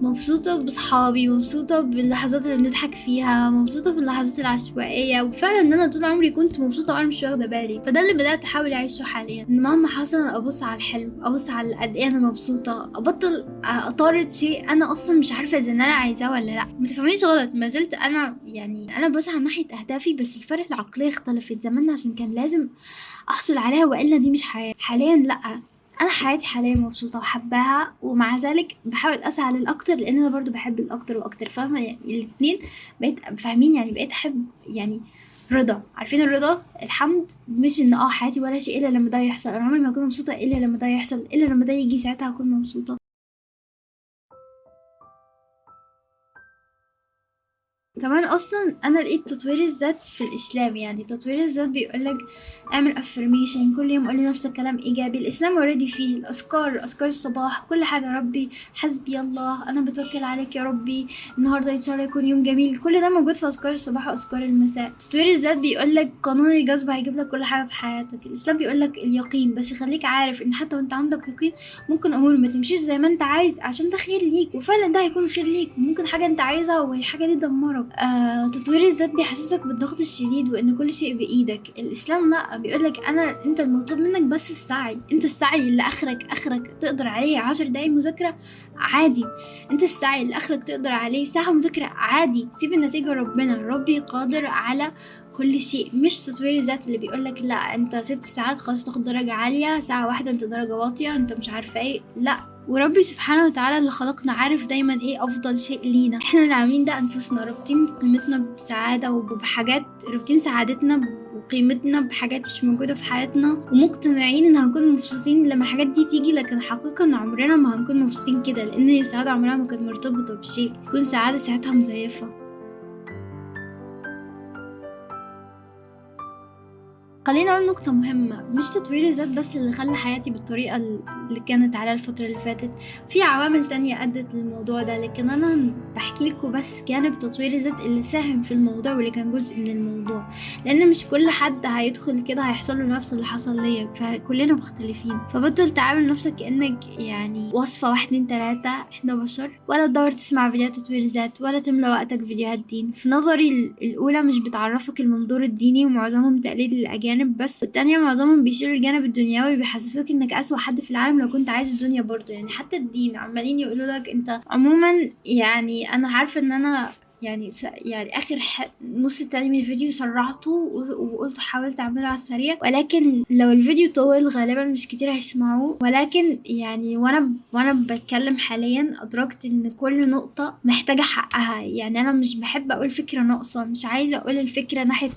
مبسوطه بصحابي، مبسوطه باللحظات اللي بنضحك فيها، مبسوطه في اللحظات العشوائيه، وفعلا ان انا طول عمري كنت مبسوطه وانا مش واخده بالي. فده اللي بدات احاول اعيشه حاليا، ان مهما حصل ابص على الحلو، ابص على قد ايه انا مبسوطه، ابطل اطارد شيء انا اصلا مش عارفه اذا انا عايزاه ولا لا. ما تفهمنيش غلط، ما زلت انا بسعى ناحيه اهدافي، بس الفرق العقليه اختلفت. زمان عشان كان لازم احصل عليها والا دي مش حياه. حاليا لا، انا حياتي حاليا مبسوطه وحباها، ومع ذلك بحاول اسعى للاكتر، لان انا برضو بحب الاكتر واكتر، فاهمه؟ يعني الاثنين بقيت فاهمين، يعني بقيت احب يعني رضا. عارفين الرضا؟ الحمد، مش ان حياتي ولا شيء الا لما ده يحصل. انا عمري ما اكون مبسوطه الا لما ده يحصل، الا لما ده يجي، ساعتها هكون مبسوطه. كمان اصلا انا لقيت تطوير الذات في الاسلام. يعني تطوير الذات بيقولك اعمل افرميشن كل يوم، قول لنفسك كلام ايجابي. الاسلام اوريدي فيه الاذكار، اذكار الصباح، كل حاجه. ربي حسبي الله، انا بتوكل عليك يا ربي، النهارده ان شاء الله يكون يوم جميل. كل ده موجود في اذكار الصباح واذكار المساء. تطوير الذات بيقولك قانون الجذب هيجيب لك كل حاجه في حياتك. الاسلام بيقولك اليقين، بس خليك عارف ان حتى وانت عندك يقين ممكن امور ما تمشيش زي ما انت عايز، عشان ده خير ليك، وفعلا ده هيكون خير ليك. وممكن حاجه انت عايزها وهي حاجه دي تدمرك. تطوير الذات بيحسسك بالضغط الشديد وان كل شيء بايدك. الاسلام لا، بيقولك انت المطلوب منك بس السعي. انت السعي اللي اخرك تقدر عليه 10 دقايق مذاكره عادي، انت السعي اللي اخرك تقدر عليه ساعه مذاكره عادي. سيب النتيجه ربنا، ربي قادر على كل شيء. مش تطوير الذات اللي بيقولك لا انت 6 ساعات خلاص تاخد درجه عاليه، ساعه واحده انت درجه واطيه، انت مش عارفه ايه. لا، وربي سبحانه وتعالى اللي خلقنا عارف دايما ايه افضل شيء لينا. احنا اللي عاملين ده انفسنا، رابطين قيمتنا بسعاده وبحاجات، رابطين سعادتنا وقيمتنا بحاجات مش موجوده في حياتنا، ومقتنعين ان هنكون مبسوطين لما الحاجات دي تيجي. لكن حقيقه ان عمرنا ما هنكون مبسوطين كده، لان السعاده عمرها ما كانت مرتبطه بشيء، تكون سعاده ساعتها مزيفه. خلينا اقول نقطة مهمة، مش تطوير الذات بس اللي خلى حياتي بالطريقة اللي كانت عليها الفترة اللي فاتت، في عوامل تانية ادت للموضوع ده، لكن انا بحكي لكم بس جانب تطوير الذات اللي ساهم في الموضوع واللي كان جزء من الموضوع. لان مش كل حد هيدخل كده هيحصل له نفس اللي حصل ليا، فكلنا مختلفين. فبطل تعامل نفسك كأنك يعني وصفة 1 2 3، احنا بشر. ولا تدور تسمع فيديوهات تطوير ذات، ولا تملى وقتك فيديوهات دين. في نظري الاولى مش بتعرفك المنظور الديني، ومعظمهم تقليد للاجانب بس، والتانية معظمهم بيشيلوا الجانب الدنيوي، بيحسسوك انك اسوأ حد في العالم لو كنت عايش الدنيا برضو. يعني حتى الدين عمالين يقولوا لك انت عموما، يعني انا عارفة ان انا يعني اخر نص التاني من الفيديو سرعته وقلت حاولت اعمله على السريع، ولكن لو الفيديو طول غالبا مش كتير هيسمعوه. ولكن يعني وانا بتكلم حاليا ادركت ان كل نقطة محتاجة حقها. يعني انا مش بحب اقول فكرة ناقصة، مش عايزة اقول الفكرة ناحية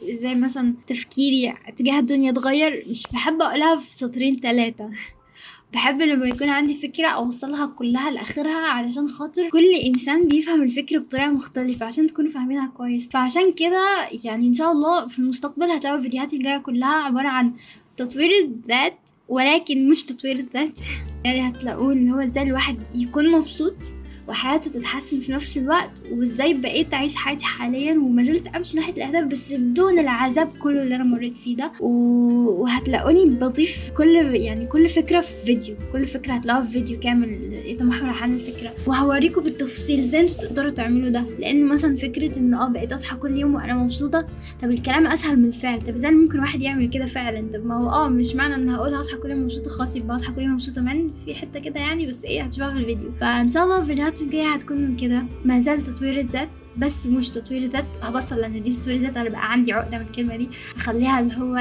ازاي مثلا تفكيري تجاه الدنيا اتغير، مش بحب اقولها في 2 3. بحب لما يكون عندي فكرة اوصلها كلها لاخرها، علشان خاطر كل انسان بيفهم الفكرة بطريقة مختلفة، عشان تكونوا فاهمينها كويس. فعشان كده يعني ان شاء الله في المستقبل هتلاقوا الفيديوهات الجاية كلها عبارة عن تطوير الذات، ولكن مش تطوير الذات. يعني هتلاقوا اللي هو ازاي الواحد يكون مبسوط وحياته تتحسن في نفس الوقت، وازاي بقيت اعيش حياتي حاليا وما زلت امشي ناحيه الاهداف بس بدون العذاب كله اللي انا مريت فيه ده. وهتلاقوني بضيف كل فكره في فيديو، كل فكره هتلاقوها في فيديو كامل يتمحور عن الفكره، وهوريكم بالتفصيل ازاي انتوا تقدروا تعملوا ده. لان مثلا فكره ان بقيت اصحى كل يوم وانا مبسوطه، طب الكلام اسهل من الفعل. طب ازاي ممكن واحد يعمل كده فعلا؟ طب ما هو مش معنى ان هقول هصحى كل يوم مبسوطه خلاص يبقى هصحى كل يوم مبسوطه، مع ان في حته كده يعني، بس هتشوفها في الفيديو. فان شاء الله الفيديوهات الجايه هتكون كده، ما زال تطوير الذات بس مش تطوير الذات. هبطل ان دي تطوير الذات، انا بقى عندي عقده من الكلمه دي، اخليها اللي هو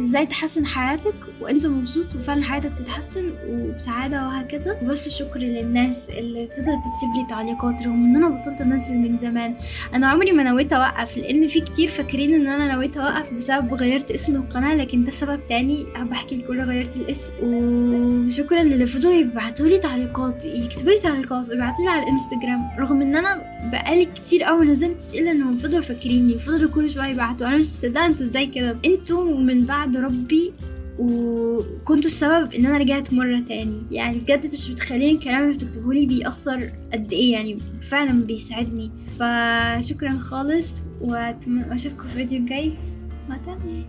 ازاي تحسن حياتك وانت مبسوط وفعلا حياتك تتحسن وبسعاده وهكذا. بس شكر للناس اللي فضلت تكتب لي تعليقات رغم ان انا بطلت انزل من زمان. انا عمري ما نويت اوقف، لان في كتير فاكرين ان انا نويت اوقف بسبب غيرت اسم القناه، لكن ده سبب تاني بحكي لكم غيرت الاسم. وشكرا للي فضلوا يبعتوا لي تعليقات، يكتبوا لي تعليقات ويبعتوا لي على الانستجرام، رغم ان انا بقالي كتير كتير قوي نزلت اسئله انهم فضلوا فاكريني وفضلوا كل شويه يبعتوا. انا مش مصدقه انتوا ازاي كده، انتوا من بعد ربي وكنتوا السبب ان انا رجعت مره تاني. يعني بجد مش متخيلين الكلام اللي بتكتبوا لي بيأثر قد ايه، يعني فعلا بيساعدني. فشكرا خالص، واتمنى اشوفكم في فيديو جاي. مع السلامه.